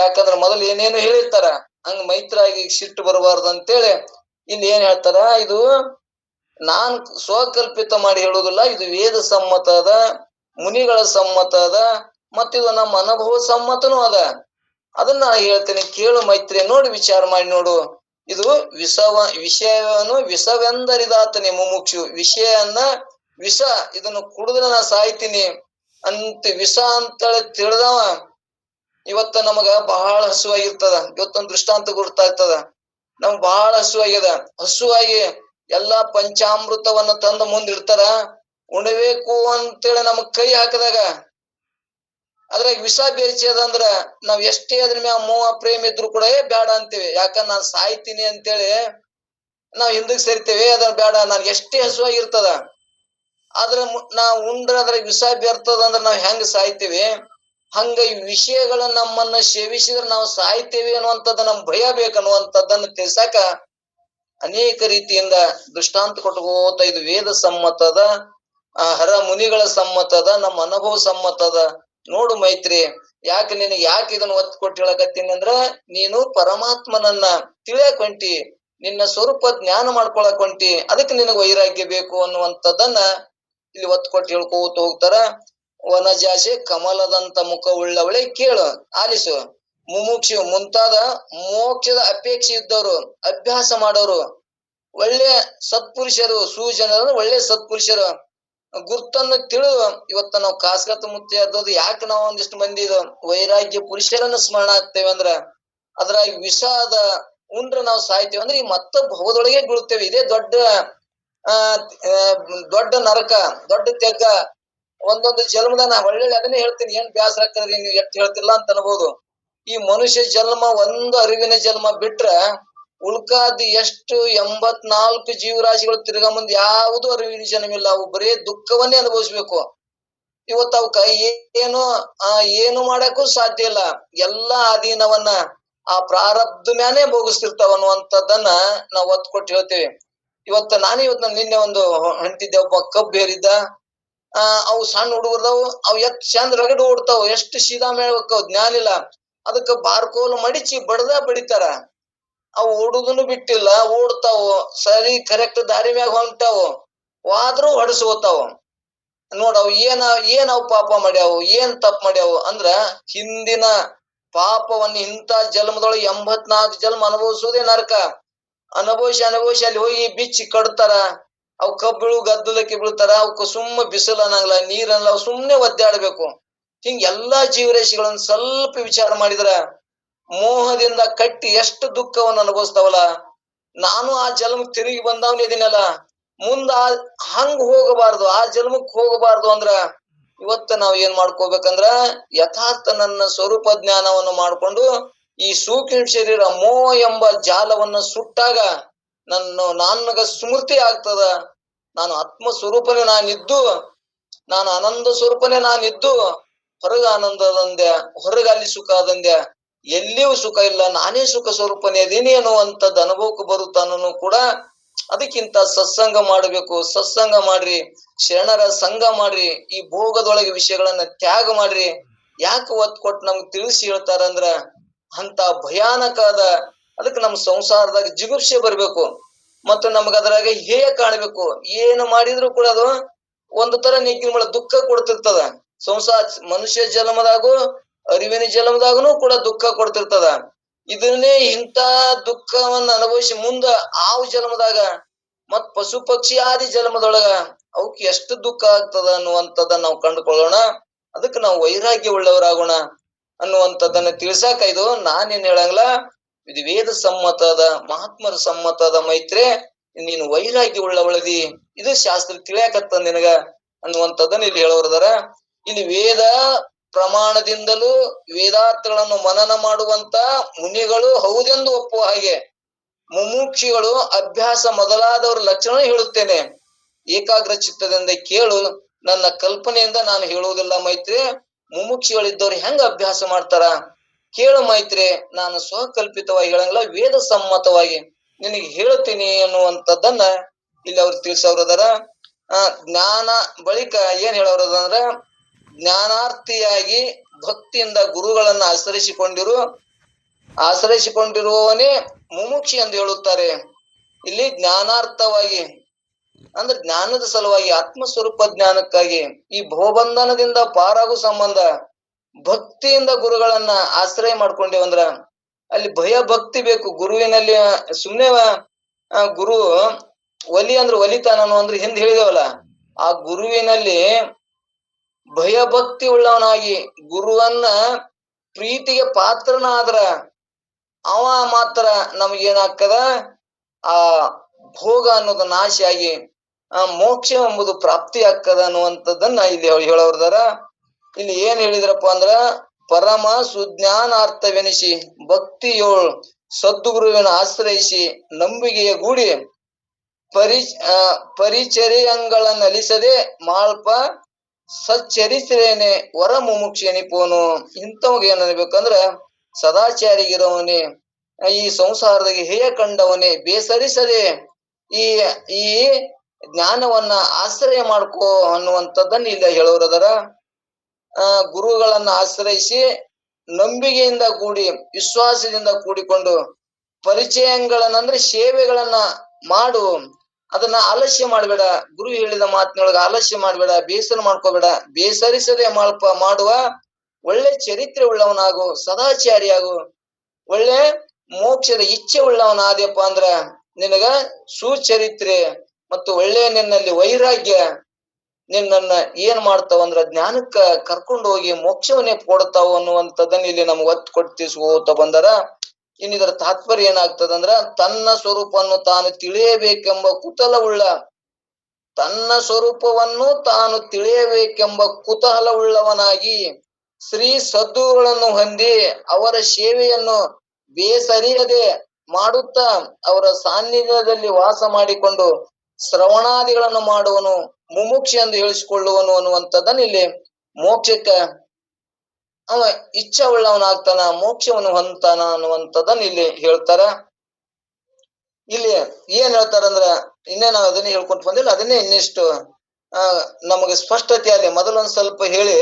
ಯಾಕಂದ್ರೆ ಮೊದಲು ಏನೇನು ಹೇಳಿರ್ತಾರ ಹಂಗ ಮೈತ್ರಾಗಿ ಸಿಟ್ಟು ಬರಬಾರ್ದು ಅಂತೇಳಿ ಇಲ್ಲಿ ಏನ್ ಹೇಳ್ತಾರ, ಇದು ನಾನ್ ಸ್ವಕಲ್ಪಿತ ಮಾಡಿ ಹೇಳುವುದಿಲ್ಲ, ಇದು ವೇದ ಸಮ್ಮತ ಅದ, ಮುನಿಗಳ ಸಮ್ಮತ ಅದ, ಮತ್ತಿದು ನಮ್ಮ ಅನುಭವ ಸಮ್ಮತನೂ ಅದ. ಅದನ್ನ ಹೇಳ್ತೇನೆ ಕೇಳು ಮೈತ್ರಿ, ನೋಡಿ ವಿಚಾರ ಮಾಡಿ ನೋಡು. ಇದು ವಿಷಯವನ್ನು ವಿಷವೆಂದರಿದಾತನೆ ಮುಮುಕ್ಷು, ವಿಷಯನ್ನ ವಿಷ, ಇದನ್ನು ಕುಡಿದ್ರೆ ನಾ ಸಾಯ್ತೀನಿ ಅಂತ ವಿಷ ಅಂತೇಳಿ ತಿಳಿದವ ಇವತ್ತ ನಮಗ ಬಹಳ ಹಸುವಾಗಿರ್ತದ. ಇವತ್ತೊಂದು ದೃಷ್ಟಾಂತ ಗೊತ್ತಾಗ್ತದ, ನಮ್ಗ್ ಬಹಳ ಹಸುವಾಗ್ಯದ. ಹಸುವಾಗಿ ಎಲ್ಲಾ ಪಂಚಾಮೃತವನ್ನ ತಂದು ಮುಂದಿಡ್ತಾರ, ಉಣಬೇಕು ಅಂತೇಳಿ ನಮಗ್ ಕೈ ಹಾಕಿದಾಗ ಅದ್ರಾಗ ವಿಷ ಬೇರ್ಚದ ಅಂದ್ರ ನಾವ್ ಎಷ್ಟೇ ಅದ್ರ ಮ್ಯಾಗ ಮೋಹ ಪ್ರೇಮ ಇದ್ರು ಕೂಡ ಬೇಡ ಅಂತೀವಿ. ಯಾಕಂದ್ರೆ ನಾನ್ ಸಾಯ್ತೀನಿ ಅಂತೇಳಿ ನಾವ್ ಹಿಂದಕ್ ಸೇರ್ತೇವೆ. ಅದ್ರ ಬೇಡ, ನನ್ಗೆ ಎಷ್ಟೇ ಹಸುವಾಗಿರ್ತದ, ಆದ್ರ ನಾವ್ ಉಂಡ್ರ ಅದ್ರಾಗ ವಿಷ ಬೇರ್ತದ ಅಂದ್ರ ನಾವ್ ಹೆಂಗ್ ಸಾಯ್ತೀವಿ, ಹಂಗ ಈ ವಿಷಯಗಳ ನಮ್ಮನ್ನ ಸೇವಿಸಿದ್ರೆ ನಾವು ಸಾಯ್ತೇವೆ ಅನ್ನುವಂಥದ್ದು ನಮ್ ಭಯ ಬೇಕನ್ನುವಂಥದ್ದನ್ನ ತಿಳಿಸಾಕ ಅನೇಕ ರೀತಿಯಿಂದ ದೃಷ್ಟಾಂತ ಕೊಟ್ಕೋತ ಇದು ವೇದ ಸಮ್ಮತದ, ಹರ ಮುನಿಗಳ ಸಮ್ಮತದ, ನಮ್ಮ ಅನುಭವ ಸಮ್ಮತದ. ನೋಡು ಮೈತ್ರಿ, ಯಾಕೆ ನಿನಗೆ ಯಾಕೆ ಇದನ್ನ ಒತ್ತು ಕೊಟ್ಟು ಹೇಳಕತ್ತೀನಿ ಅಂದ್ರ ನೀನು ಪರಮಾತ್ಮನನ್ನ ತಿಳಿಯಾಕ ಹೊಂಟಿ, ನಿನ್ನ ಸ್ವರೂಪ ಜ್ಞಾನ ಮಾಡ್ಕೊಳಕ್ ಹೊಂಟಿ, ಅದಕ್ಕೆ ನಿನಗೆ ವೈರಾಗ್ಯ ಬೇಕು ಅನ್ನುವಂಥದ್ದನ್ನ ಇಲ್ಲಿ ಒತ್ತು ಕೊಟ್ಟು ಹೇಳ್ಕೋತ ಹೋಗ್ತಾರ. ವನಜಾಸೆ ಕಮಲದಂತ ಮುಖ ಉಳ್ಳವಳೆ ಕೇಳು ಆಲಿಸು, ಮುಮುಕ್ಷು ಮುಂತಾದ ಮೋಕ್ಷದ ಅಪೇಕ್ಷೆ ಇದ್ದವರು, ಅಭ್ಯಾಸ ಮಾಡೋರು, ಒಳ್ಳೆ ಸತ್ಪುರುಷರು, ಸುಜನರು, ಒಳ್ಳೆ ಸತ್ಪುರುಷರು ಗುರ್ತನ್ನು ತಿಳಿದು ಇವತ್ತ ನಾವು ಕಾಸ್ಗತ ಮುತ್ತಿ ಆದದ್ದು ಯಾಕೆ ನಾವು ಒಂದಿಷ್ಟು ಮಂದಿ ವೈರಾಗ್ಯ ಪುರುಷರನ್ನ ಸ್ಮರಣ ಆಗ್ತೇವೆ ಅಂದ್ರ ಅದ್ರಾಗ ವಿಷ ಅದ, ಉಂಡ್ರ ನಾವು ಸಾಯ್ತೇವೆ ಅಂದ್ರೆ ಈ ಮತ್ತ ಭವದೊಳಗೆ ಬೀಳ್ತೇವೆ. ಇದೇ ದೊಡ್ಡ ದೊಡ್ಡ ನರಕ, ದೊಡ್ಡ ತೆಗ್ಗ. ಒಂದೊಂದು ಜನ್ಮದ ನಾ ಒಳ್ಳೆ ಅದನ್ನೇ ಹೇಳ್ತೀನಿ, ಏನ್ ಬ್ಯಾಸರ ಆಗ್ತದ್ರಿ ನೀವು ಎಷ್ಟ್ ಹೇಳ್ತಿಲ್ಲ ಅಂತ ಅನ್ಬೋದು. ಈ ಮನುಷ್ಯ ಜನ್ಮ ಒಂದು ಅರಿವಿನ ಜನ್ಮ ಬಿಟ್ರ ಉಳ್ಕಾದ ಎಷ್ಟು 84 ಜೀವರಾಶಿಗಳು ತಿರ್ಗಾ ಮುಂದೆ ಯಾವುದು ಅರಿವಿನ ಜನ್ಮ ಇಲ್ಲ. ಅವು ಬರೇ ದುಃಖವನ್ನೇ ಅನುಭವಿಸ್ಬೇಕು. ಇವತ್ತು ಅವಕ್ಕ ಏನು ಮಾಡಕ್ಕೂ ಸಾಧ್ಯ ಇಲ್ಲ. ಎಲ್ಲಾ ಅಧೀನವನ್ನ ಆ ಪ್ರಾರಬ್ಧ ಮ್ಯಾನೇ ಭೋಗಿಸ್ತಿರ್ತಾವ ಅನ್ನುವಂಥದ್ದನ್ನ ನಾವು ಒತ್ತು ಕೊಟ್ಟು ಹೇಳ್ತೇವೆ. ಇವತ್ತು ನಿನ್ನೆ ಒಂದು ಹೊಂಟಿದ್ದೆ, ಒಬ್ಬ ಕಬ್ಬು ಹೇರಿದ್ದ, ಅವು ಸಣ್ಣ ಹುಡುಗರ್ದಾವು, ಅವು ಎಷ್ಟ್ ಚಂದ ರಗಡು ಓಡ್ತಾವ, ಎಷ್ಟು ಸೀದಾ ಮೇಳ್ಬೇಕು, ಜ್ಞಾನ ಇಲ್ಲ. ಅದಕ್ಕ ಬಾರ್ಕೋಲು ಮಡಿಚಿ ಬಡಿತಾರ. ಅವು ಓಡುದನ್ನು ಬಿಟ್ಟಿಲ್ಲ, ಓಡ್ತಾವು, ಸರಿ ಕರೆಕ್ಟ್ ದಾರಿ ಮ್ಯಾಗ ಹೊಂಟಾವು, ಆದ್ರೂ ಹೊಡೆಸೋತಾವ. ನೋಡ ಅವು ಏನಾವ್ ಪಾಪ ಮಾಡ್ಯಾವು, ಏನ್ ತಪ್ಪು ಮಾಡ್ಯಾವು ಅಂದ್ರ ಹಿಂದಿನ ಪಾಪವನ್ನ ಇಂಥ ಜನ್ಮದೊಳಗೆ 84 ಜನ್ಮ ಅನುಭವಿಸುವುದೇ ನರಕ. ಅನುಭವಿಸಿ ಅಲ್ಲಿ ಹೋಗಿ ಬಿಚ್ಚಿ ಕಡ್ತಾರ. ಅವು ಕಬ್ಬಳು ಗದ್ದಲಕ್ಕೆ ಬೀಳ್ತಾರ. ಅವಕ್ಕ ಸುಮ್ಮ ಬಿಸಿಲು ಅನ್ನಂಗಿಲ್ಲ, ನೀರ್ ಅನ್ನಲ್ಲ, ಅವು ಸುಮ್ನೆ ಒದ್ದಾಡ್ಬೇಕು. ಹಿಂಗ ಎಲ್ಲಾ ಜೀವರಾಶಿಗಳನ್ನ ಸ್ವಲ್ಪ ವಿಚಾರ ಮಾಡಿದ್ರ ಮೋಹದಿಂದ ಕಟ್ಟಿ ಎಷ್ಟು ದುಃಖವನ್ನು ಅನುಭವಿಸ್ತಾವಲ್ಲ. ನಾನು ಆ ಜನ್ಮಕ್ ತಿರುಗಿ ಬಂದವನ್ ಇದೀನಲ್ಲ, ಮುಂದ ಹಂಗ ಹೋಗಬಾರ್ದು, ಆ ಜನ್ಮಕ್ ಹೋಗಬಾರ್ದು ಅಂದ್ರ ಇವತ್ತ ನಾವ್ ಏನ್ ಮಾಡ್ಕೋಬೇಕಂದ್ರ ಯಥಾರ್ಥ ನನ್ನ ಸ್ವರೂಪ ಜ್ಞಾನವನ್ನು ಮಾಡ್ಕೊಂಡು ಈ ಸೂಕ್ಷ್ಮ ಶರೀರ ಮೋಹ ಎಂಬ ಜಾಲವನ್ನ ಸುಟ್ಟಾಗ ನನಗ ಸ್ಮೃತಿ ಆಗ್ತದ. ನಾನು ಆತ್ಮ ಸ್ವರೂಪನೇ ನಾನಿದ್ದು, ನಾನು ಆನಂದ ಸ್ವರೂಪನೇ ನಾನಿದ್ದು ಹೊರಗ ಆನಂದದಂದೆ, ಹೊರಗ ಅಲ್ಲಿ ಸುಖ ಅದಂದೆ, ಎಲ್ಲಿಯೂ ಸುಖ ಇಲ್ಲ, ನಾನೇ ಸುಖ ಸ್ವರೂಪನೇ ಅದೀನಿ ಅನ್ನುವಂಥದ್ದು ಅನುಭವಕ್ಕೆ ಬರುತ್ತಾನೂ ಕೂಡ. ಅದಕ್ಕಿಂತ ಸತ್ಸಂಗ ಮಾಡಬೇಕು. ಸತ್ಸಂಗ ಮಾಡ್ರಿ, ಶರಣರ ಸಂಘ ಮಾಡ್ರಿ, ಈ ಭೋಗದೊಳಗೆ ವಿಷಯಗಳನ್ನ ತ್ಯಾಗ ಮಾಡ್ರಿ. ಯಾಕೆ ಒತ್ತು ಕೊಟ್ಟು ನಮ್ಗೆ ತಿಳಿಸಿ ಹೇಳ್ತಾರಂದ್ರ ಅಂತ ಭಯಾನಕ ಅದಕ್ಕೆ ನಮ್ ಸಂಸಾರದಾಗ ಜಿಗುಪ್ಸೆ ಬರ್ಬೇಕು ಮತ್ತು ನಮ್ಗ ಅದ್ರಾಗ ಹೇಯ ಕಾಣ್ಬೇಕು. ಏನು ಮಾಡಿದ್ರು ಕೂಡ ಅದು ಒಂದು ತರ ನೆಗ್ಗಿನ ದುಃಖ ಕೊಡ್ತಿರ್ತದ. ಮನುಷ್ಯ ಜನ್ಮದಾಗೂ ಅರಿವಿನ ಜನ್ಮದಾಗನು ಕೂಡ ದುಃಖ ಕೊಡ್ತಿರ್ತದ. ಇದನ್ನೇ ಇಂಥ ದುಃಖವನ್ನ ಅನುಭವಿಸಿ ಮುಂದ ಆವು ಜನ್ಮದಾಗ ಮತ್ ಪಶು ಪಕ್ಷಿ ಆದಿ ಜನ್ಮದೊಳಗ ಅವಕ್ ಎಷ್ಟು ದುಃಖ ಆಗ್ತದ ಅನ್ನುವಂಥದ್ದನ್ನ ನಾವು ಕಂಡುಕೊಳ್ಳೋಣ. ಅದಕ್ಕೆ ನಾವು ವೈರಾಗ್ಯ ಉಳ್ಳವರಾಗೋಣ ಅನ್ನುವಂಥದ್ದನ್ನ ತಿಳಿಸಾಕ ಇದು ನಾನೇನ್ ಹೇಳಂಗಿಲ್ಲ, ಇದು ವೇದ ಸಮ್ಮತದ, ಮಹಾತ್ಮರ ಸಮ್ಮತದ ಮೈತ್ರಿ. ನೀನು ವೈರಾಗ್ಯ ಉಳ್ಳವಳದಿ, ಇದು ಶಾಸ್ತ್ರ ತಿಳಿಯಾಕತ್ತ ನಿನಗ ಅನ್ನುವಂಥದ್ದನ್ನ ಇಲ್ಲಿ ಹೇಳೋರದಾರ. ಇಲ್ಲಿ ವೇದ ಪ್ರಮಾಣದಿಂದಲೂ ವೇದಾರ್ಥಗಳನ್ನು ಮನನ ಮಾಡುವಂತ ಮುನಿಗಳು ಹೌದೆಂದು ಒಪ್ಪುವ ಹಾಗೆ ಮುಮುಕ್ಷಿಗಳು ಅಭ್ಯಾಸ ಮೊದಲಾದವರ ಲಕ್ಷಣ ಹೇಳುತ್ತೇನೆ. ಏಕಾಗ್ರ ಚಿತ್ತದಿಂದ ಕೇಳು, ನನ್ನ ಕಲ್ಪನೆಯಿಂದ ನಾನು ಹೇಳುವುದಿಲ್ಲ ಮೈತ್ರಿ. ಮುಮುಕ್ಷಿಗಳಿದ್ದವ್ರು ಹೆಂಗ ಅಭ್ಯಾಸ ಮಾಡ್ತಾರ ಕೇಳು ಮೈತ್ರಿ, ನಾನು ಸ್ವಕಲ್ಪಿತವಾಗಿ ಹೇಳಂಗಿಲ್ಲ, ವೇದ ಸಮ್ಮತವಾಗಿ ನಿನಗೆ ಹೇಳ್ತೀನಿ ಅನ್ನುವಂಥದ್ದನ್ನ ಇಲ್ಲಿ ಅವ್ರು ತಿಳಿಸೋರದಾರ. ಜ್ಞಾನ ಬಳಿಕ ಏನ್ ಹೇಳೋರದಂದ್ರ, ಜ್ಞಾನಾರ್ಥಿಯಾಗಿ ಭಕ್ತಿಯಿಂದ ಗುರುಗಳನ್ನ ಆಶ್ರಯಿಸಿಕೊಂಡಿರುವವನೇ ಮುಮುಕ್ಷಿ ಎಂದು ಹೇಳುತ್ತಾರೆ. ಇಲ್ಲಿ ಜ್ಞಾನಾರ್ಥವಾಗಿ ಅಂದ್ರೆ ಜ್ಞಾನದ ಸಲುವಾಗಿ, ಆತ್ಮಸ್ವರೂಪ ಜ್ಞಾನಕ್ಕಾಗಿ, ಈ ಭವಬಂಧನದಿಂದ ಪಾರಾಗು ಸಂಬಂಧ ಭಕ್ತಿಯಿಂದ ಗುರುಗಳನ್ನ ಆಶ್ರಯ ಮಾಡ್ಕೊಂಡೇವಂದ್ರ ಅಲ್ಲಿ ಭಯ ಭಕ್ತಿ ಬೇಕು. ಗುರುವಿನಲ್ಲಿ ಸುಮ್ನೆ ಗುರು ಒಲಿ ಅಂದ್ರೆ ಒಲಿತಾನನು ಅಂದ್ರೆ ಹಿಂದೆ ಹೇಳಿದೇವಲ್ಲ, ಆ ಗುರುವಿನಲ್ಲಿ ಭಯ ಭಕ್ತಿ ಉಳ್ಳವನಾಗಿ ಗುರುವನ್ನ ಪ್ರೀತಿಗೆ ಪಾತ್ರನಾದ್ರ ಅವ ಮಾತ್ರ ನಮಗೇನಾಗ್ತದ, ಆ ಭೋಗ ಅನ್ನೋದು ನಾಶ ಆಗಿ ಮೋಕ್ಷ ಎಂಬುದು ಪ್ರಾಪ್ತಿ ಆಗ್ತದ ಅನ್ನುವಂಥದ್ದನ್ನ ಇಲ್ಲಿ ಹೇಳೋರ್ದಾರ. ಇಲ್ಲಿ ಏನ್ ಹೇಳಿದ್ರಪ್ಪ ಅಂದ್ರ, ಪರಮ ಸುಜ್ಞಾನಾರ್ಥವೆನಿಸಿ ಭಕ್ತಿಯೋಳ್ ಸದ್ಗುರುವಿನ ಆಶ್ರಯಿಸಿ ನಂಬಿಕೆಯ ಗೂಡಿ ಪರಿಚರ್ಯಂಗಳನ್ನಲಿಸದೆ ಮಾಳ್ಪ ಸಚ್ಚರಿತ್ರೇನೆ ವರ ಮುಮುಕ್ಷಿ ಎನಿಪೋನು. ಇಂಥವಾಗ ಏನ್ ಅನ್ಬೇಕಂದ್ರ, ಸದಾಚಾರಿಗಿರೋವನೇ, ಈ ಸಂಸಾರದಾಗೆ ಹೇಯ ಕಂಡವನೇ, ಬೇಸರಿಸದೆ ಈ ಈ ಜ್ಞಾನವನ್ನ ಆಶ್ರಯ ಮಾಡ್ಕೋ ಅನ್ನುವಂಥದ್ದನ್ನ ಇಲ್ಲ ಹೇಳೋರದರ. ಗುರುಗಳನ್ನ ಆಶ್ರಯಿಸಿ ನಂಬಿಕೆಯಿಂದ ಕೂಡಿ ವಿಶ್ವಾಸದಿಂದ ಕೂಡಿಕೊಂಡು ಪರಿಚಯಗಳನ್ನಂದ್ರೆ ಸೇವೆಗಳನ್ನ ಮಾಡು, ಅದನ್ನ ಆಲಸ್ಯ ಮಾಡ್ಬೇಡ. ಗುರು ಹೇಳಿದ ಮಾತಿನೊಳಗ ಆಲಸ್ಯ ಮಾಡ್ಬೇಡ, ಬೇಸರ ಮಾಡ್ಕೋಬೇಡ. ಬೇಸರಿಸದೆ ಮಾಡುವ ಒಳ್ಳೆ ಚರಿತ್ರೆ ಉಳ್ಳವನಾಗು, ಸದಾಚಾರಿಯಾಗು, ಒಳ್ಳೆ ಮೋಕ್ಷದ ಇಚ್ಛೆ ಉಳ್ಳವನಾದ್ಯಪ್ಪ ಅಂದ್ರ ನಿನಗ ಸುಚರಿತ್ರೆ ಮತ್ತು ಒಳ್ಳೆ ನಿನ್ನಲ್ಲಿ ವೈರಾಗ್ಯ ನಿನ್ನನ್ನ ಏನ್ ಮಾಡ್ತಾವಂದ್ರ ಜ್ಞಾನಕ್ಕ ಕರ್ಕೊಂಡು ಹೋಗಿ ಮೋಕ್ಷವನ್ನೇ ಕೊಡ್ತಾವ ಅನ್ನುವಂಥದ್ದನ್ನ ಇಲ್ಲಿ ನಮ್ಗೆ ಒತ್ತು ಕೊಟ್ಟು ತಿಳಿಸ್ಕೋತ ಬಂದಾರ. ಇನ್ನಿದರ ತಾತ್ಪರ್ಯ ಏನಾಗ್ತದಂದ್ರ, ತನ್ನ ಸ್ವರೂಪವನ್ನು ತಾನು ತಿಳಿಯಬೇಕೆಂಬ ಕುತೂಹಲವುಳ್ಳವನಾಗಿ ಶ್ರೀ ಸದ್ಗುರುಗಳನ್ನು ಹೊಂದಿ ಅವರ ಸೇವೆಯನ್ನು ಬೇಸರಿಯದೆ ಮಾಡುತ್ತಾ ಅವರ ಸಾನ್ನಿಧ್ಯದಲ್ಲಿ ವಾಸ ಮಾಡಿಕೊಂಡು ಶ್ರವಣಾದಿಗಳನ್ನು ಮಾಡುವನು ಮುಮುಕ್ಷಿ ಎಂದು ಹೇಳಿಸಿಕೊಳ್ಳುವನು ಅನ್ನುವಂಥದ್ದನ್ನ ಇಲ್ಲಿ ಮೋಕ್ಷಕ್ಕ ಅವ ಇಚ್ಛಾ ಉಳ್ಳವನಾಗ್ತಾನ, ಮೋಕ್ಷವನ್ನು ಹೊಂದ್ತಾನ ಅನ್ನುವಂಥದ್ದನ್ನ ಇಲ್ಲಿ ಹೇಳ್ತಾರ. ಇಲ್ಲಿ ಏನ್ ಹೇಳ್ತಾರಂದ್ರ, ಇನ್ನೇ ನಾವು ಅದನ್ನೇ ಹೇಳ್ಕೊಂತ ಬಂದಿಲ್ಲ, ಅದನ್ನೇ ಇನ್ನಿಷ್ಟು ನಮಗೆ ಸ್ಪಷ್ಟತೆ ಆಗಲಿ. ಮೊದಲೊಂದ್ ಸ್ವಲ್ಪ ಹೇಳಿ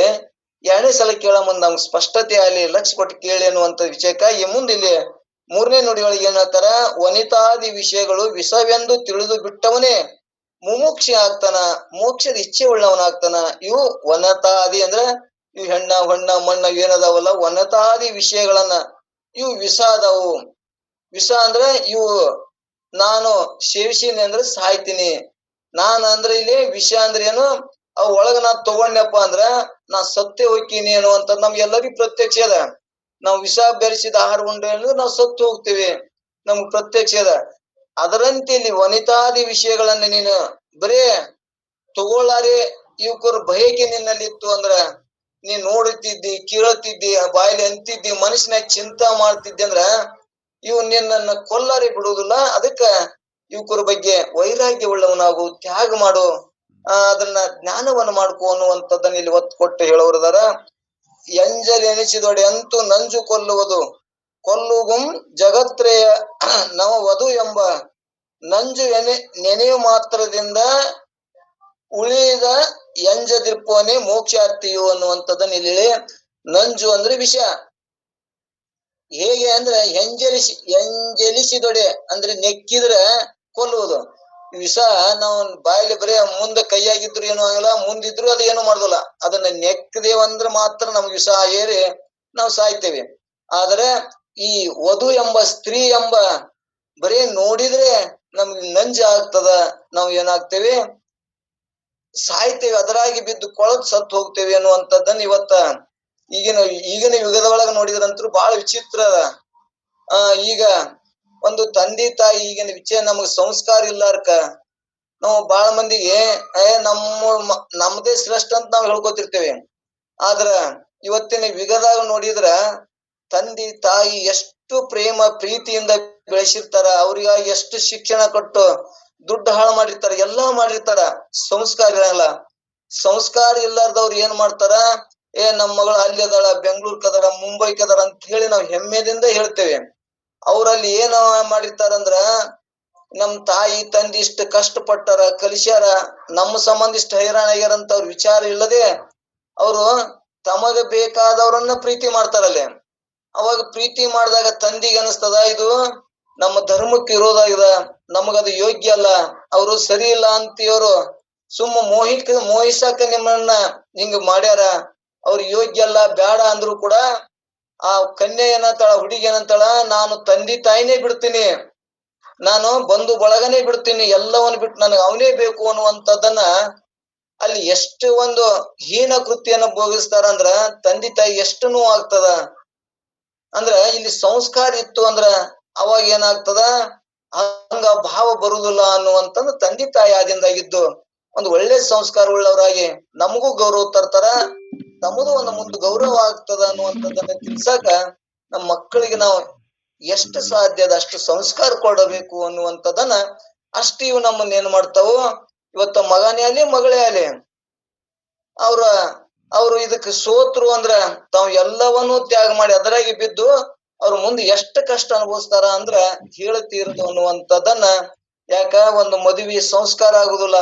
ಎರಡನೇ ಸಲ ಕೇಳೋ ಮುಂದೆ ನಮ್ಗೆ ಸ್ಪಷ್ಟತೆ ಆಗಲಿ, ಲಕ್ಷ್ಯ ಕೊಟ್ಟು ಕೇಳಿ ಅನ್ನುವಂಥ ವಿಷಯಕ್ಕಾಗಿ ಮುಂದೆ ಇಲ್ಲಿ ಮೂರನೇ ನುಡಿಯೊಳಗೆ ಏನ್ ಹೇಳ್ತಾರ, ವನಿತಾದಿ ವಿಷಯಗಳು ವಿಷವೆಂದು ತಿಳಿದು ಬಿಟ್ಟವನೇ ಮುಮುಕ್ಷಿ ಆಗ್ತಾನ, ಮೋಕ್ಷದ ಇಚ್ಛೆ ಉಳ್ಳವನಾಗ್ತಾನ. ಇವು ವನತಾದಿ ಅಂದ್ರೆ ಇವು ಹೆಣ್ಣ ಹೊಣ್ಣ ಮಣ್ಣ ಏನದಾವಲ್ಲ, ವನತಾದಿ ವಿಷಯಗಳನ್ನ ಇವು ವಿಷ ಅದಾವು. ವಿಷ ಅಂದ್ರೆ ಇವು ನಾನು ಸೇವಿಸಿನಿ ಅಂದ್ರೆ ಸಾಯ್ತೀನಿ, ನಾನ್ ಅಂದ್ರೆ ಇಲ್ಲಿ ವಿಷ ಅಂದ್ರೆ ಏನು, ಅವ್ ಒಳಗ ನಾ ತಗೊಂಡ್ನಪ್ಪ ಅಂದ್ರ ನಾ ಸತ್ತೇ ಹೋಗ್ತೀನಿ ಅನ್ನುವಂಥದ್ದು ನಮ್ಗೆಲ್ಲರಿಗೂ ಪ್ರತ್ಯಕ್ಷ ಅದ. ನಾವು ವಿಷ ಬೆರೆಸಿದ ಆಹಾರ ಉಂಡೆ ಅಂದ್ರೆ ನಾವು ಸತ್ತು ಹೋಗ್ತೀವಿ, ನಮ್ಗೆ ಪ್ರತ್ಯಕ್ಷ ಅದ. ಅದರಂತೆ ಇಲ್ಲಿ ವನಿತಾದಿ ವಿಷಯಗಳನ್ನ ನೀನು ಬರೇ ತಗೊಳ್ಳಾರೆ ಇವಕರು ಬಯಕೆ ನಿನ್ನಲ್ಲಿ ಇತ್ತು ಅಂದ್ರ ನೀ ನೋಡುತ್ತಿದ್ದಿ, ಕೇಳುತ್ತಿದ್ದಿ, ಬಾಯಲ್ಲಿ ಅಂತಿದ್ದಿ, ಮನಸ್ಸಿನಾಗ ಚಿಂತಾ ಮಾಡ್ತಿದ್ದಿ ಅಂದ್ರ ಇವು ನಿನ್ನನ್ನ ಕೊಲ್ಲಾರಿ ಬಿಡುವುದಿಲ್ಲ. ಅದಕ್ಕ ಯುವಕರ ಬಗ್ಗೆ ವೈರಾಗ್ಯ ಉಳ್ಳವನಾಗು, ತ್ಯಾಗ ಮಾಡು, ಅದನ್ನ ಜ್ಞಾನವನ್ನು ಮಾಡ್ಕೋ ಅನ್ನುವಂಥದ್ದನ್ನ ಇಲ್ಲಿ ಒತ್ತು ಕೊಟ್ಟು ಹೇಳೋರದಾರ. ಎಂಜಲ್ ಎನಿಸಿದೊಡೆ ಅಂತೂ ನಂಜು ಕೊಲ್ಲುಗುಂ ಜಗತ್ರೇಯ ನವ ವಧು ಎಂಬ ನಂಜು ನೆನೆಯು ಮಾತ್ರದಿಂದ ಉಳಿದ ಎಂಜದಿರ್ಪೋನೆ ಮೋಕ್ಷಾರ್ಥಿಯು ಅನ್ನುವಂಥದ್ದನ್ನ ಇಲ್ಲಿ. ನಂಜು ಅಂದ್ರೆ ವಿಷ, ಹೇಗೆ ಅಂದ್ರೆ ಎಂಜಲಿಸಿದೊಡೆ ಅಂದ್ರೆ ನೆಕ್ಕಿದ್ರೆ ಕೊಲ್ಲುವುದು. ವಿಷ ನಾವು ಬಾಯಲ್ಲಿ ಬರೀ ಮುಂದೆ ಕೈಯಾಗಿದ್ರು ಏನೂ ಆಗಲ್ಲ, ಮುಂದಿದ್ರು ಅದು ಏನು ಮಾಡುದಿಲ್ಲ. ಅದನ್ನ ನೆಕ್ಕದೇವಂದ್ರೆ ಮಾತ್ರ ನಮ್ಗೆ ವಿಷ ಏರಿ ನಾವು ಸಾಯ್ತೇವೆ. ಆದ್ರೆ ಈ ವಧು ಎಂಬ ಸ್ತ್ರೀ ಎಂಬ ಬರೀ ನೋಡಿದ್ರೆ ನಮ್ಗೆ ನಂಜ ಆಗ್ತದ, ನಾವು ಏನಾಗ್ತೇವೆ ಸಾಯ್ತೇವೆ, ಅದರಾಗಿ ಬಿದ್ದು ಕೊಳತ್ ಸತ್ತು ಹೋಗ್ತೇವೆ ಅನ್ನುವಂಥದ್ದನ್ನ ಇವತ್ತ ಈಗಿನ ಯುಗದ ಒಳಗ ನೋಡಿದ್ರಂತೂ ಬಹಳ ವಿಚಿತ್ರ ಅದ. ಈಗ ಒಂದು ತಂದೆ ತಾಯಿ ಈಗಿನ ವಿಷಯ ನಮಗ್ ಸಂಸ್ಕಾರ ಇಲ್ಲಾರ್ಕ ನಾವು ಬಾಳ ಮಂದಿಗೆ ನಮ್ದೇ ಶ್ರೇಷ್ಠ ಅಂತ ನಾವ್ ಹೇಳ್ಕೊತಿರ್ತೇವೆ. ಆದ್ರ ಇವತ್ತಿನ ಯುಗದಾಗ ನೋಡಿದ್ರ ತಂದೆ ತಾಯಿ ಎಷ್ಟು ಪ್ರೇಮ ಪ್ರೀತಿಯಿಂದ ಬೆಳೆಸಿರ್ತಾರ, ಅವ್ರಿಗಾಗಿ ಎಷ್ಟು ಶಿಕ್ಷಣ ಕೊಟ್ಟು ದುಡ್ಡು ಹಾಳು ಮಾಡಿರ್ತಾರ, ಎಲ್ಲಾ ಮಾಡಿರ್ತಾರ. ಸಂಸ್ಕಾರ ಇರಲ್ಲ. ಸಂಸ್ಕಾರ ಇಲ್ಲಾರ್ದವ್ರು ಏನ್ ಮಾಡ್ತಾರ, ನಮ್ ಮಗಳು ಅಲ್ಲಿ ಅದಾಳ, ಬೆಂಗ್ಳೂರ್ಕ್ ಅದಾಳ, ಮುಂಬೈಕ್ ಅದಾಳ ಅಂತ ಹೇಳಿ ನಾವು ಹೆಮ್ಮೆದಿಂದ ಹೇಳ್ತೇವೆ. ಅವ್ರಲ್ಲಿ ಏನ ಮಾಡಿರ್ತಾರಂದ್ರ, ನಮ್ ತಾಯಿ ತಂದೆ ಇಷ್ಟ ಕಷ್ಟ ಪಟ್ಟಾರ, ಕಲಿಸ್ಯಾರ, ನಮ್ಮ ಸಂಬಂಧ ಇಷ್ಟ ಹೈರಾಣ ಆಗ್ಯಾರ ಅಂತ ಅವ್ರ ವಿಚಾರ ಇಲ್ಲದೆ ಅವರು ತಮಗ ಬೇಕಾದವ್ರನ್ನ ಪ್ರೀತಿ ಮಾಡ್ತಾರಲ್ಲಿ. ಅವಾಗ ಪ್ರೀತಿ ಮಾಡಿದಾಗ ತಂದಿಗೆ ಅನಿಸ್ತದ, ಇದು ನಮ್ಮ ಧರ್ಮಕ್ಕೆ ವಿರೋಧ ಆಗಿದೆ, ನಮಗದು ಯೋಗ್ಯ ಅಲ್ಲ, ಅವರು ಸರಿ ಇಲ್ಲ ಅಂತಿಯವರು ಸುಮ್ಮ ಮೋಹಿಸಾಕ ನಿಮ್ಮನ್ನ ಹಿಂಗ ಮಾಡ್ಯಾರ, ಅವ್ರು ಯೋಗ್ಯ ಅಲ್ಲ ಬ್ಯಾಡ ಅಂದ್ರು ಕೂಡ ಆ ಕನ್ಯೆ ಏನಂತಾಳ, ಹುಡುಗಿ ಏನಂತಾಳ, ನಾನು ತಂದೆ ತಾಯಿನೇ ಬಿಡ್ತೀನಿ, ನಾನು ಬಂಧು ಬಳಗನೇ ಬಿಡ್ತೀನಿ, ಎಲ್ಲವನ್ನ ಬಿಟ್ಟು ನನಗೆ ಅವನೇ ಬೇಕು ಅನ್ನುವಂಥದ್ದನ್ನ ಅಲ್ಲಿ ಎಷ್ಟು ಒಂದು ಹೀನ ಕೃತ್ಯನ ಭೋಗಿಸ್ತಾರ ಅಂದ್ರ ತಂದೆ ತಾಯಿ ಎಷ್ಟು ನೋವು ಆಗ್ತದ. ಅಂದ್ರ ಇಲ್ಲಿ ಸಂಸ್ಕಾರ ಇತ್ತು ಅಂದ್ರ ಅವಾಗ ಏನಾಗ್ತದ, ಹಂಗ ಭಾವ ಬರುದಿಲ್ಲ ಅನ್ನುವಂಥದ್ದು ತಂದೆ ತಾಯಿ ಆದಿಂದಾಗಿದ್ದು ಒಂದು ಒಳ್ಳೆ ಸಂಸ್ಕಾರ ಉಳ್ಳವರಾಗಿ ನಮಗೂ ಗೌರವ ತರ್ತಾರ, ನಮಗೂ ಒಂದು ಮುಂದೆ ಗೌರವ ಆಗ್ತದ ಅನ್ನುವಂಥದ್ದನ್ನ ತಿಳ್ಸಾಕ ನಮ್ಮ ಮಕ್ಕಳಿಗೆ ನಾವು ಎಷ್ಟು ಸಾಧ್ಯ ಅದ ಅಷ್ಟು ಸಂಸ್ಕಾರ ಕೊಡಬೇಕು ಅನ್ನುವಂಥದ್ದನ್ನ ಅಷ್ಟು ಇವು ನಮ್ಮನ್ನ ಏನ್ ಮಾಡ್ತಾವು, ಇವತ್ತ ಮಗನೇ ಆಗ್ಲಿ ಮಗಳೇ ಆಗ್ಲಿ ಅವ್ರು ಇದಕ್ಕೆ ಸೋತ್ರು ಅಂದ್ರ ತಾವ್ ಎಲ್ಲವನ್ನೂ ತ್ಯಾಗ ಮಾಡಿ ಅದರಾಗಿ ಬಿದ್ದು ಅವ್ರ ಮುಂದೆ ಎಷ್ಟು ಕಷ್ಟ ಅನುಭವಿಸ್ತಾರ ಅಂದ್ರ ಹೇಳ್ತೀರದು ಅನ್ನುವಂಥದ್ದನ್ನ. ಯಾಕ ಒಂದು ಮದುವೆ ಸಂಸ್ಕಾರ ಆಗುದಿಲ್ಲ,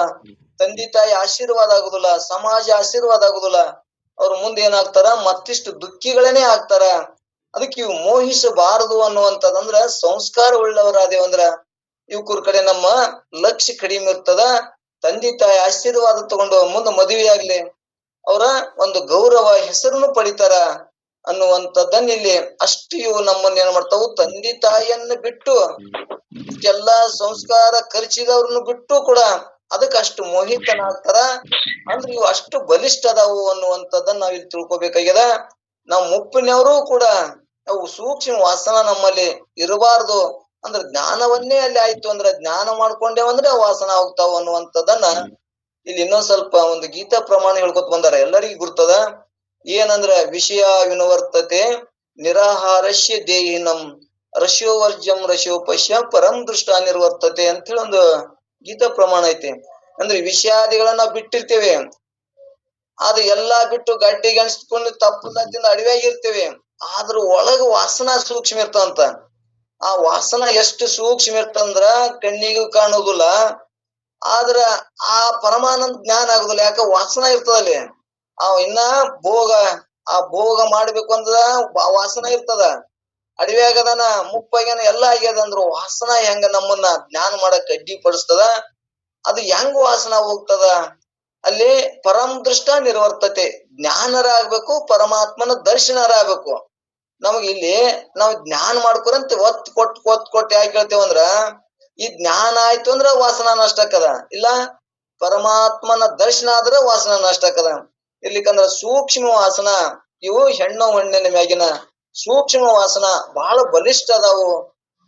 ತಂದೆ ತಾಯಿ ಆಶೀರ್ವಾದ ಆಗುದಿಲ್ಲ, ಸಮಾಜ ಆಶೀರ್ವಾದ ಆಗುದಿಲ್ಲ, ಅವ್ರ ಮುಂದೆ ಏನಾಗ್ತಾರ, ಮತ್ತಿಷ್ಟು ದುಃಖಿಗಳೇನೆ ಆಗ್ತಾರ. ಅದಕ್ಕೆ ಇವು ಮೋಹಿಸಬಾರದು ಅನ್ನುವಂಥದ್ದಂದ್ರ ಸಂಸ್ಕಾರ ಉಳ್ಳವರಾದೇವಂದ್ರ ಇವ್ಕುರ್ ಕಡೆ ನಮ್ಮ ಲಕ್ಷ್ಯ ಕಡಿಮೆ ಇರ್ತದ. ತಂದೆ ತಾಯಿ ಆಶೀರ್ವಾದ ತಗೊಂಡು ಮುಂದೆ ಮದುವೆ ಆಗ್ಲಿ ಅವರ ಒಂದು ಗೌರವ ಹೆಸರನ್ನು ಪಡಿತಾರ ಅನ್ನುವಂಥದ್ದನ್ನ ಇಲ್ಲಿ ಅಷ್ಟು ಇವು ನಮ್ಮನ್ನ ಏನ್ ಮಾಡ್ತಾವು, ತಂದೆ ತಾಯಿಯನ್ನ ಬಿಟ್ಟು ಎಲ್ಲಾ ಸಂಸ್ಕಾರ ಕಲಿಸಿದವ್ರನ್ನು ಬಿಟ್ಟು ಕೂಡ ಅದಕ್ಕೆ ಅಷ್ಟು ಮೋಹಿತನಾಗ್ತಾರ. ಅಂದ್ರೆ ಇವು ಅಷ್ಟು ಬಲಿಷ್ಠ ಅದಾವು ಅನ್ನುವಂಥದ್ದನ್ನ ನಾವ್ ಇಲ್ಲಿ ತಿಳ್ಕೊಬೇಕಾಗ್ಯದ. ನಾವು ಮುಪ್ಪಿನವರು ಕೂಡ ಅವು ಸೂಕ್ಷ್ಮ ವಾಸನ ನಮ್ಮಲ್ಲಿ ಇರಬಾರ್ದು. ಅಂದ್ರೆ ಜ್ಞಾನವನ್ನೇ ಅಲ್ಲಿ ಆಯ್ತು ಅಂದ್ರೆ ಜ್ಞಾನ ಮಾಡ್ಕೊಂಡೇವಂದ್ರೆ ವಾಸನ ಹೋಗ್ತಾವ ಅನ್ನುವಂಥದ್ದನ್ನ ಇಲ್ಲಿ ಇನ್ನೊಂದ್ ಸ್ವಲ್ಪ ಒಂದು ಗೀತಾ ಪ್ರಮಾಣ ಹೇಳ್ಕೊತ ಬಂದಾರ, ಎಲ್ಲರಿಗೂ ಗುರ್ತದ. ಏನಂದ್ರ ವಿಷಯ ವಿನವರ್ತತೆ ನಿರಾಹಾರಸ್ಯ ದೇಹಿನಂ ರಶ್ಯೋವರ್ಜಂ ರಶ್ಯೋಪಶ್ಯ ಪರಂ ದೃಷ್ಟ ನಿರ್ವರ್ತತೆ ಅಂತ ಹೇಳಿ ಒಂದು ಗೀತಾ ಪ್ರಮಾಣ ಐತಿ. ಅಂದ್ರೆ ವಿಷಯಾದಿಗಳನ್ನ ಬಿಟ್ಟಿರ್ತೇವೆ, ಅದು ಎಲ್ಲಾ ಬಿಟ್ಟು ಗಡ್ಡಿ ಗಣಿಸ್ಕೊಂಡು ತಪ್ಪದಿಂದ ಅಡವಿಯಾಗಿರ್ತೇವೆ, ಆದ್ರ ಒಳಗ ವಾಸನ ಸೂಕ್ಷ್ಮ ಇರ್ತಂತ. ಆ ವಾಸನ ಎಷ್ಟು ಸೂಕ್ಷ್ಮ ಇರ್ತಂದ್ರ ಕಣ್ಣಿಗೂ ಕಾಣುದಿಲ್ಲ, ಆದ್ರ ಆ ಪರಮಾನಂದ ಜ್ಞಾನ ಆಗುದಿಲ್ಲ. ಯಾಕ ವಾಸನ ಇರ್ತದಲ್ಲಿ. ಇನ್ನ ಭೋಗ ಮಾಡ್ಬೇಕು ಅಂದ್ರ ವಾಸನ ಇರ್ತದ. ಅಡವಿ ಆಗದಾನ, ಮುಪ್ಪಾಗ್ಯಾನ, ಎಲ್ಲ ಆಗ್ಯದ ಅಂದ್ರು ವಾಸನ ಹೆಂಗ ನಮ್ಮನ್ನ ಜ್ಞಾನ ಮಾಡಕ್ ಅಡ್ಡಿ ಪಡಿಸ್ತದ. ಅದು ಹೆಂಗ ವಾಸನ ಹೋಗ್ತದ, ಅಲ್ಲಿ ಪರಂ ದೃಷ್ಟ ನಿರ್ವರ್ತತೆ, ಜ್ಞಾನರ ಆಗ್ಬೇಕು, ಪರಮಾತ್ಮನ ದರ್ಶನರ ಆಗ್ಬೇಕು. ನಮಗ್ ಇಲ್ಲಿ ನಾವು ಜ್ಞಾನ ಮಾಡ್ಕೊರಂತ ಒತ್ತು ಕೊಟ್ಟು ಯಾಕೆ ಹೇಳ್ತೇವಂದ್ರ, ಈ ಜ್ಞಾನ ಆಯ್ತು ಅಂದ್ರ ವಾಸನ ನಷ್ಟ ಆಕದ, ಇಲ್ಲ ಪರಮಾತ್ಮನ ದರ್ಶನ ಆದ್ರ ವಾಸನ ನಷ್ಟ ಆಕದ. ಇರ್ಲಿಕ್ಕಂದ್ರ ಸೂಕ್ಷ್ಮ ವಾಸನ ಇವು ಹೆಣ್ಣು ಹಣ್ಣಿನ ಮ್ಯಾಗಿನ ಸೂಕ್ಷ್ಮ ವಾಸನ ಬಹಳ ಬಲಿಷ್ಠ ಅದಾವು.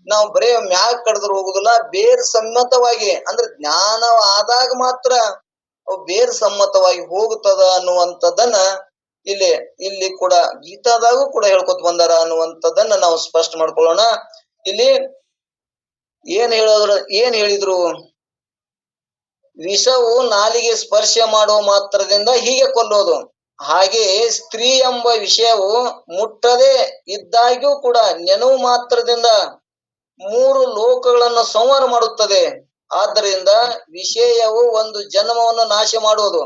ನಾವು ಬರೇ ಮ್ಯಾಗ ಕಡದ್ರ ಹೋಗುದಿಲ್ಲ, ಬೇರ್ ಸಮ್ಮತವಾಗಿ ಅಂದ್ರೆ ಜ್ಞಾನ ಆದಾಗ ಮಾತ್ರ ಅವು ಬೇರ್ ಸಮ್ಮತವಾಗಿ ಹೋಗುತ್ತದ ಅನ್ನುವಂಥದ್ದನ್ನ ಇಲ್ಲಿ ಕೂಡ ಗೀತಾದಾಗೂ ಕೂಡ ಹೇಳ್ಕೊತ ಬಂದಾರ ಅನ್ನುವಂಥದ್ದನ್ನ ನಾವು ಸ್ಪಷ್ಟ ಮಾಡ್ಕೊಳ್ಳೋಣ. ಇಲ್ಲಿ ಏನ್ ಹೇಳಿದ್ರು, ವಿಷವು ನಾಲಿಗೆ ಸ್ಪರ್ಶ ಮಾಡುವ ಮಾತ್ರದಿಂದ ಹೀಗೆ ಕೊಲ್ಲೋದು, ಹಾಗೆ ಸ್ತ್ರೀ ಎಂಬ ವಿಷಯವು ಮುಟ್ಟದೆ ಇದ್ದಾಗ್ಯೂ ಕೂಡ ನೆನವು ಮಾತ್ರದಿಂದ 3 ಲೋಕಗಳನ್ನು ಸಂಹಾರ ಮಾಡುತ್ತದೆ. ಆದ್ದರಿಂದ ವಿಷಯವು ಒಂದು ಜನ್ಮವನ್ನು ನಾಶ ಮಾಡುವುದು,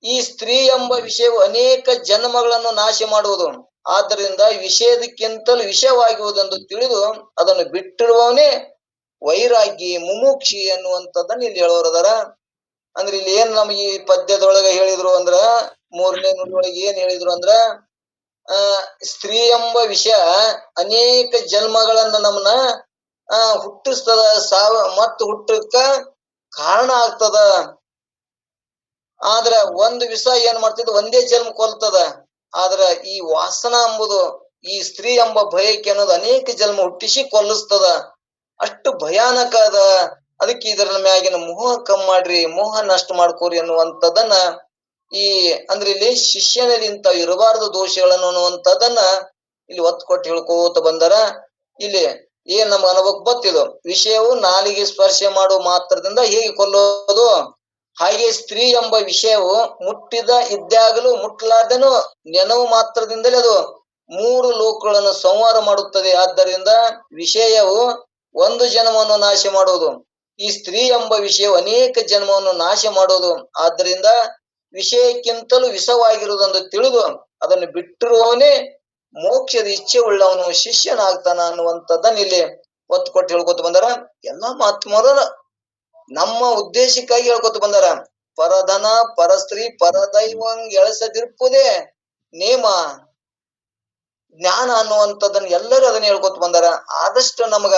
ಈ ಸ್ತ್ರೀ ಎಂಬ ವಿಷಯವು ಅನೇಕ ಜನ್ಮಗಳನ್ನು ನಾಶ ಮಾಡುವುದು. ಆದ್ದರಿಂದ ವಿಷಯದಕ್ಕಿಂತಲೂ ವಿಷಯವಾಗುವುದೆಂದು ತಿಳಿದು ಅದನ್ನು ಬಿಟ್ಟಿರುವವನೇ ವೈರಾಗ್ಯ ಮುಮುಕ್ಷಿ ಅನ್ನುವಂಥದ್ದನ್ನ ಇಲ್ಲಿ ಹೇಳೋರದಾರ. ಅಂದ್ರೆ ಇಲ್ಲಿ ಏನ್ ನಮ್ಗೆ ಈ ಪದ್ಯದೊಳಗ ಹೇಳಿದ್ರು ಅಂದ್ರ, 3ನೇ ನುಡಿಯೊಳಗೆ ಏನ್ ಹೇಳಿದ್ರು ಅಂದ್ರ, ಸ್ತ್ರೀ ಎಂಬ ವಿಷಯ ಅನೇಕ ಜನ್ಮಗಳನ್ನ ನಮ್ಮನ್ನ ಹುಟ್ಟಿಸ್ತದ, ಮತ್ತು ಹುಟ್ಟಕ್ಕ ಕಾರಣ ಆಗ್ತದ. ಆದ್ರ ಒಂದು ವಿಷ ಏನ್ ಮಾಡ್ತಿದ್, ಒಂದೇ ಜನ್ಮ ಕೊಲ್ತದ. ಆದ್ರ ಈ ವಾಸನ ಎಂಬುದು ಈ ಸ್ತ್ರೀ ಎಂಬ ಬಯಕೆ ಅನ್ನೋದು ಅನೇಕ ಜನ್ಮ ಹುಟ್ಟಿಸಿ ಕೊಲ್ಲಿಸ್ತದ. ಅಷ್ಟು ಭಯಾನಕ ಅದ. ಅದಕ್ಕೆ ಇದರ ಮ್ಯಾಗಿನ ಮೋಹ ಕಮ್ಮಿ ಮಾಡ್ರಿ, ಮೋಹ ನಷ್ಟ ಮಾಡ್ಕೋರಿ ಅನ್ನುವಂಥದ್ದನ್ನ ಈ ಅಂದ್ರೆ ಇಲ್ಲಿ ಶಿಷ್ಯನಲ್ಲಿ ಇಂತ ಇರಬಾರದು ದೋಷಗಳನ್ನು ಅನ್ನುವಂಥದ್ದನ್ನ ಇಲ್ಲಿ ಒತ್ತು ಕೊಟ್ಟು ಹೇಳ್ಕೋತ ಬಂದಾರ. ಇಲ್ಲಿ ಏನ್ ನಮ್ಮ ಅನುಭವಕ್ಕೆ ಗೊತ್ತಿದು, ವಿಷಯವು ನಾಲಿಗೆ ಸ್ಪರ್ಶ ಮಾಡುವ ಮಾತ್ರದಿಂದ ಹೇಗೆ ಕೊಲ್ಲೋದು, ಹಾಗೆ ಸ್ತ್ರೀ ಎಂಬ ವಿಷಯವು ಮುಟ್ಟಿದ ಇದ್ದಾಗಲೂ ಮುಟ್ಟಲಾರ್ದನು ನೆನವು ಮಾತ್ರದಿಂದಲೇ ಅದು 3 ಲೋಕಗಳನ್ನು ಸಂಹಾರ ಮಾಡುತ್ತದೆ. ಆದ್ದರಿಂದ ವಿಷಯವು ಒಂದು ಜನ್ಮವನ್ನು ನಾಶ ಮಾಡುವುದು, ಈ ಸ್ತ್ರೀ ಎಂಬ ವಿಷಯವು ಅನೇಕ ಜನ್ಮವನ್ನು ನಾಶ ಮಾಡುವುದು. ಆದ್ದರಿಂದ ವಿಷಯಕ್ಕಿಂತಲೂ ವಿಷವಾಗಿರುವುದೆಂದು ತಿಳಿದು ಅದನ್ನು ಬಿಟ್ಟಿರುವವನೇ ಮೋಕ್ಷದ ಇಚ್ಛೆ ಉಳ್ಳವನು ಶಿಷ್ಯನಾಗ್ತಾನ ಅನ್ನುವಂಥದ್ದನ್ನ ಇಲ್ಲಿ ಒತ್ತು ಕೊಟ್ಟು ಹೇಳ್ಕೊತ ಬಂದಾರ. ಎಲ್ಲಾ ಮಹಾತ್ಮರು ನಮ್ಮ ಉದ್ದೇಶಕ್ಕಾಗಿ ಹೇಳ್ಕೊತ ಬಂದಾರ. ಪರಧನ ಪರಸ್ತ್ರೀ ಪರದೈವಂಗ್ ಎಳಸದಿರ್ಪುದೇ ನೇಮ ಜ್ಞಾನ ಅನ್ನುವಂಥದ್ದನ್ನ ಎಲ್ಲರೂ ಅದನ್ನ ಹೇಳ್ಕೊತ ಬಂದಾರ. ಆದಷ್ಟು ನಮಗ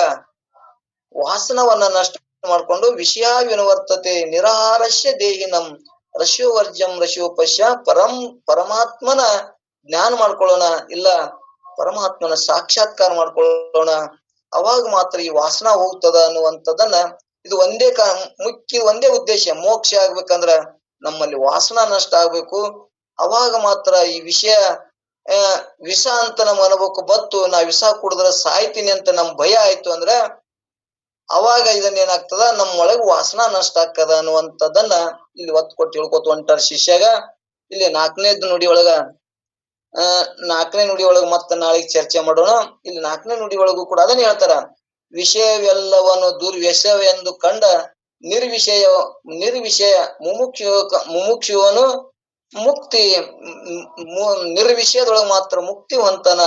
ವಾಸನವನ್ನ ನಷ್ಟ ಮಾಡ್ಕೊಂಡು ವಿಷಯ ವಿನವರ್ತತೆ ನಿರಾಹಾರಸ್ಯ ದೇಹಿನಂ ರಶ್ಯೋವರ್ಜಂ ರಶ್ಯೋಪಶ್ಯ ಪರಮಾತ್ಮನ ಜ್ಞಾನ ಮಾಡ್ಕೊಳ್ಳೋಣ, ಇಲ್ಲ ಪರಮಾತ್ಮನ ಸಾಕ್ಷಾತ್ಕಾರ ಮಾಡ್ಕೊಳ್ಳೋಣ. ಅವಾಗ ಮಾತ್ರ ಈ ವಾಸನ ಹೋಗ್ತದ ಅನ್ನುವಂಥದ್ದನ್ನ ಇದು ಒಂದೇ ಉದ್ದೇಶ. ಮೋಕ್ಷ ಆಗ್ಬೇಕಂದ್ರ ನಮ್ಮಲ್ಲಿ ವಾಸನ ನಷ್ಟ ಆಗ್ಬೇಕು. ಅವಾಗ ಮಾತ್ರ ಈ ವಿಷಯ ವಿಷ ಅಂತ ನಮ್ಮ ಅನುಭವಕ್ಕೆ ಬತ್ತು, ನಾ ವಿಷ ಕುಡಿದ್ರೆ ಸಾಯ್ತೀನಿ ಅಂತ ನಮ್ ಭಯ ಆಯ್ತು ಅಂದ್ರ ಅವಾಗ ಇದನ್ನ ಏನಾಗ್ತದ, ನಮ್ಮ ಒಳಗ ವಾಸನ ನಷ್ಟ ಆಗ್ತದ ಅನ್ನುವಂಥದ್ದನ್ನ ಇಲ್ಲಿ ಒತ್ತು ಕೊಟ್ಟು ಹೇಳ್ಕೊತ ಹೊಂಟಾರ ಶಿಷ್ಯಾಗ. ಇಲ್ಲಿ 4ನೇ ನುಡಿ ಒಳಗ ಮತ್ತ ನಾಳೆಗೆ ಚರ್ಚೆ ಮಾಡೋಣ. ಇಲ್ಲಿ 4ನೇ ನುಡಿ ಒಳಗೂ ಕೂಡ ಅದನ್ನ ಹೇಳ್ತಾರ. ವಿಷಯವೆಲ್ಲವನ್ನು ದುರ್ವ್ಯಸವೆಂದು ಕಂಡ ನಿರ್ವಿಷಯ ಮುಮುಕ್ಷುವನು ಮುಕ್ತಿ ನಿರ್ವಿಷಯದೊಳಗೆ ಮಾತ್ರ ಮುಕ್ತಿ ಹೊಂತನ.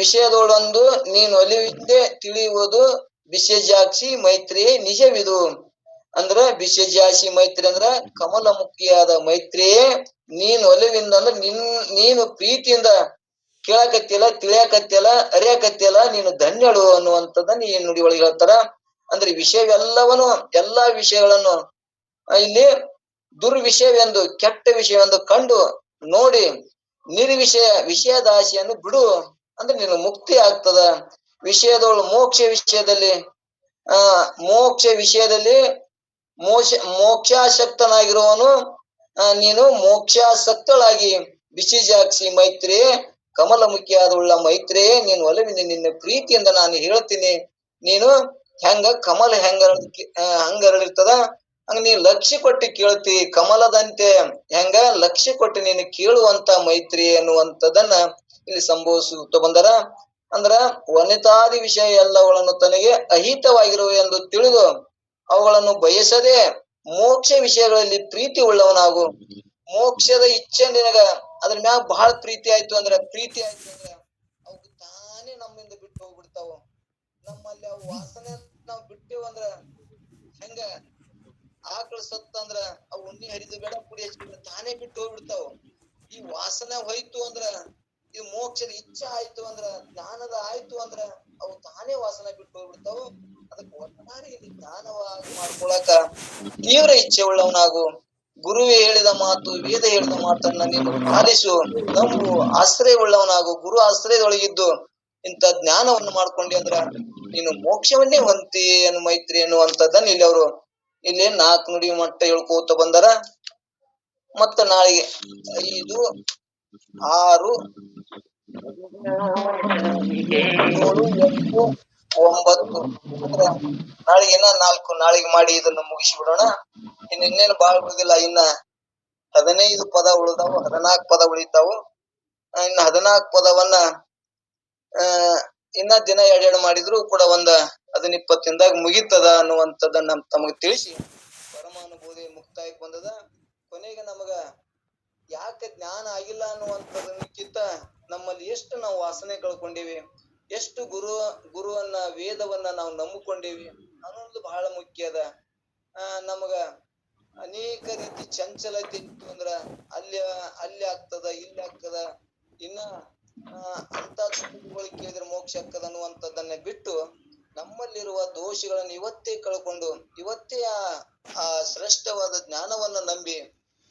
ವಿಷಯದೊಳೊಂದು ನೀನು ಒಲಿವಿದ್ದೆ ತಿಳಿಯುವುದು ಬಿಷಜಾಕ್ಷಿ ಮೈತ್ರಿಯೇ ನಿಜವಿದು. ಅಂದ್ರ ಬಿಷಜಾಕ್ಷಿ ಮೈತ್ರಿ ಅಂದ್ರ ಕಮಲ ಮುಖಿಯಾದ ಮೈತ್ರಿಯೇ ನೀನ್ ಒಲಿವಿಂದ ಅಂದ್ರ ನೀನು ಪ್ರೀತಿಯಿಂದ ಕೇಳಕತ್ತಿಯಲ್ಲ, ತಿಳಿಯಕತ್ತಿಯಲ್ಲ, ಅರಿಯಕತ್ತಿಯಲ್ಲ, ನೀನು ಧನ್ಯಳು ಅನ್ನುವಂಥದ್ದನ್ನ ಈ ನುಡಿ ಒಳಗೆ ಹೇಳ್ತಾರ. ಅಂದ್ರೆ ವಿಷಯವೆಲ್ಲವನು ಎಲ್ಲಾ ವಿಷಯಗಳನ್ನು ಇಲ್ಲಿ ದುರ್ವಿಷಯವೆಂದು ಕೆಟ್ಟ ವಿಷಯವೆಂದು ಕಂಡು ನೋಡಿ ವಿಷಯದಾಶೆಯನ್ನು ಬಿಡು, ಅಂದ್ರೆ ನೀನು ಮುಕ್ತಿ ಆಗ್ತದ. ವಿಷಯದೊಳು ಮೋಕ್ಷ ವಿಷಯದಲ್ಲಿ ಮೋಕ್ಷಾಸಕ್ತನಾಗಿರುವವನು ನೀನು ಮೋಕ್ಷಾಸಕ್ತಳಾಗಿ ಬಿಸಿಜಾಕ್ಷಿ ಮೈತ್ರಿಯೇ ಕಮಲಮುಖಿಯಾದವುಳ್ಳ ಮೈತ್ರಿಯೇ ನೀನು ಒಲವಿನ ನಿನ್ನ ಪ್ರೀತಿಯಿಂದ ನಾನು ಹೇಳ್ತೀನಿ. ನೀನು ಹೆಂಗ ಕಮಲ ಹಂಗರಳಿರ್ತದ ಹಂಗ ನೀನ್ ಲಕ್ಷ್ಯ ಕೊಟ್ಟು ಕೇಳ್ತಿ, ಕಮಲದಂತೆ ಹೆಂಗ ಲಕ್ಷ್ಯ ಕೊಟ್ಟು ನೀನು ಕೇಳುವಂತ ಮೈತ್ರಿ ಅನ್ನುವಂಥದ್ದನ್ನ ಇಲ್ಲಿ ಸಂಬೋಧಿಸುತ್ತ ಬಂದರ. ಅಂದ್ರ ವನಿತಾದಿ ವಿಷಯ ಎಲ್ಲವುಗಳನ್ನು ತನಗೆ ಅಹಿತವಾಗಿರುವ ಎಂದು ತಿಳಿದು ಅವುಗಳನ್ನು ಬಯಸದೆ ಮೋಕ್ಷ ವಿಷಯಗಳಲ್ಲಿ ಪ್ರೀತಿ ಉಳ್ಳವನಾಗು. ಮೋಕ್ಷದ ಇಚ್ಛೆ ನಿನಗ ಅದ್ರ ಮ್ಯಾಗ ಬಹಳ ಪ್ರೀತಿ ಆಯ್ತು ಅಂದ್ರ ಅವು ತಾನೇ ನಮ್ಮಿಂದ ಬಿಟ್ಟು ಹೋಗ್ಬಿಡ್ತಾವ. ನಮ್ಮಲ್ಲಿ ಅವು ವಾಸನೆ ನಾವು ಬಿಟ್ಟೇವು ಅಂದ್ರ ಹೆಂಗ ಆಕಳ ಸತ್ತಂದ್ರ ಅವು ಉಣ್ಣಿ ಹರಿದು ಬೇಡ ಕುಡಿ ಹಚ್ಚಿಬಿಟ್ರೆ ತಾನೇ ಬಿಟ್ಟು ಹೋಗ್ಬಿಡ್ತಾವ. ಈ ವಾಸನೆ ಹೋಯ್ತು ಅಂದ್ರ ಇದು ಮೋಕ್ಷದ ಇಚ್ಛೆ ಆಯ್ತು ಅಂದ್ರ ಜ್ಞಾನದ ಆಯ್ತು ಅಂದ್ರ ಅವು ತಾನೇ ವಾಸನೆ ಬಿಟ್ಟು ಹೋಗ್ಬಿಡ್ತಾವ. ಅದಕ್ಕೆ ಒಟ್ಟಾರೆ ಇಲ್ಲಿ ಜ್ಞಾನವಾಗಿ ಮಾಡ್ಕೊಳಕ ತೀವ್ರ ಇಚ್ಛೆ ಉಳ್ಳವನಾಗು. ಗುರುವೇ ಹೇಳಿದ ಮಾತು ವೇದ ಹೇಳಿದ ಮಾತನ್ನ ನೀನು ಪಾಲಿಸು, ನಂಬು, ಆಶ್ರಯ ಉಳ್ಳವನಾಗು. ಗುರು ಆಶ್ರಯದೊಳಗಿದ್ದು ಇಂಥ ಜ್ಞಾನವನ್ನು ಮಾಡ್ಕೊಂಡಿ ಅಂದ್ರ ನೀನು ಮೋಕ್ಷವನ್ನೇ ಹೊಂತಿ ಅನ್ನು ಮೈತ್ರಿ ಅನ್ನುವಂಥದ್ದನ್ನ ಇಲ್ಲಿ ಅವರು ಇಲ್ಲಿ 4 ನುಡಿ ಮಟ್ಟ ಹೇಳ್ಕೋತ ಬಂದಾರ. ಮತ್ತ ನಾಳೆಗೆ 5, 6, 7, 8, 9 ಅಂದ್ರ ನಾಳೆಗೆ ಇನ್ನ 4 ನಾಳೆಗೆ ಮಾಡಿ ಇದನ್ನ ಮುಗಿಸಿ ಬಿಡೋಣ. ಇನ್ನೇನು ಬಾಳ್ ಉಳಿದಿಲ್ಲ. ಇನ್ನ 15 ಪದ ಉಳಿದಾವು, 14 ಪದ ಉಳಿತಾವು. ಇನ್ನ 14 ಪದವನ್ನ ಇನ್ನ ದಿನ 2 ಮಾಡಿದ್ರು ಕೂಡ ಒಂದ 15-20 ದಿನದಾಗ ಮುಗಿತದ ಅನ್ನುವಂಥದ್ದನ್ನ ತಮಗೆ ತಿಳಿಸಿ ಪರಮಾನುಭೂತಿ ಮುಕ್ತಾಯಕ್ಕೆ ಬಂದದ. ಕೊನೆಗೆ ನಮಗ ಯಾಕೆ ಜ್ಞಾನ ಆಗಿಲ್ಲ ಅನ್ನುವಂಥದ್ದಕ್ಕಿಂತ ನಮ್ಮಲ್ಲಿ ಎಷ್ಟು ನಾವು ವಾಸನೆ ಕಳ್ಕೊಂಡಿವಿ, ಎಷ್ಟು ಗುರುವನ್ನ ವೇದವನ್ನ ನಾವು ನಂಬಿಕೊಂಡಿವಿ ಅನ್ನೋದು ಬಹಳ ಮುಖ್ಯ ಅದ. ನಮಗ ಅನೇಕ ರೀತಿ ಚಂಚಲತೆ ಇತ್ತು ಅಂದ್ರ ಅಲ್ಲಿ ಆಗ್ತದ, ಇಲ್ಲಿ ಆಗ್ತದ, ಇನ್ನ ಅಂತ ಕೇಳಿದ್ರೆ ಮೋಕ್ಷ ಆಗ್ತದ ಅನ್ನುವಂಥದ್ದನ್ನ ಬಿಟ್ಟು ನಮ್ಮಲ್ಲಿರುವ ದೋಷಗಳನ್ನು ಇವತ್ತೇ ಕಳ್ಕೊಂಡು ಇವತ್ತೇ ಆ ಶ್ರೇಷ್ಠವಾದ ಜ್ಞಾನವನ್ನ ನಂಬಿ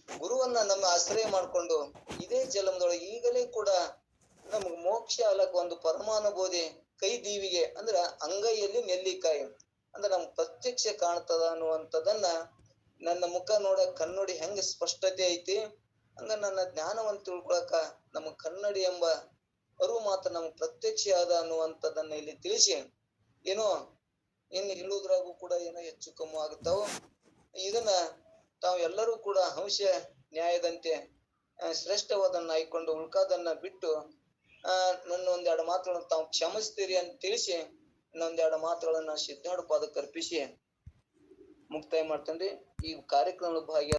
ಗುರುವನ್ನ ನಮ್ಮ ಆಶ್ರಯ ಮಾಡಿಕೊಂಡು ಇದೇ ಜನ್ಮದೊಳಗೆ ಈಗಲೇ ಕೂಡ ನಮಗ್ ಮೋಕ್ಷ ಅಲಕ್ ಒಂದು ಪರಮಾನುಭೂತಿ ಕೈ ದೀವಿಗೆ ಅಂದ್ರ ಅಂಗೈಯಲ್ಲಿ ನೆಲ್ಲಿಕಾಯಿ ಅಂದ್ರ ನಮ್ ಪ್ರತ್ಯಕ್ಷ ಕಾಣ್ತದ ಅನ್ನುವಂಥದ್ದನ್ನ ನನ್ನ ಮುಖ ನೋಡಕ್ ಕನ್ನಡಿ ಹೆಂಗ ಸ್ಪಷ್ಟತೆ ಐತಿ ಹಂಗ ನನ್ನ ಜ್ಞಾನವನ್ನು ತಿಳ್ಕೊಳಕ ನಮ್ಮ ಕನ್ನಡಿ ಎಂಬ ಅರಿವು ಮಾತ್ರ ನಮ್ಗೆ ಪ್ರತ್ಯಕ್ಷ ಆದ ಅನ್ನುವಂಥದ್ದನ್ನ ಇಲ್ಲಿ ತಿಳಿಸಿ ಏನೋ ಇನ್ನು ಹೇಳುವುದ್ರಾಗೂ ಕೂಡ ಏನೋ ಹೆಚ್ಚು ಕಮ್ಮಿ ಆಗ್ತಾವ. ಇದನ್ನ ತಾವು ಎಲ್ಲರೂ ಕೂಡ ಅಂಶ ನ್ಯಾಯದಂತೆ ಶ್ರೇಷ್ಠವಾದನ್ನ ಆಯ್ಕೊಂಡು ಉಳ್ಕಾದನ್ನ ಬಿಟ್ಟು ನನ್ನ ಒಂದೆರಡು ಮಾತುಗಳನ್ನು ತಾವು ಕ್ಷಮಿಸ್ತೀರಿ ಅಂತ ತಿಳಿಸಿ ಇನ್ನೊಂದೆರಡು ಮಾತುಗಳನ್ನ ಸಿದ್ಧಾರ್ಥ ಪಾದಕ್ಕೆ ಅರ್ಪಿಸಿ ಮುಕ್ತಾಯ ಮಾಡ್ತೇನ್ರಿ. ಈ ಕಾರ್ಯಕ್ರಮದ ಭಾಗಿಯಾದ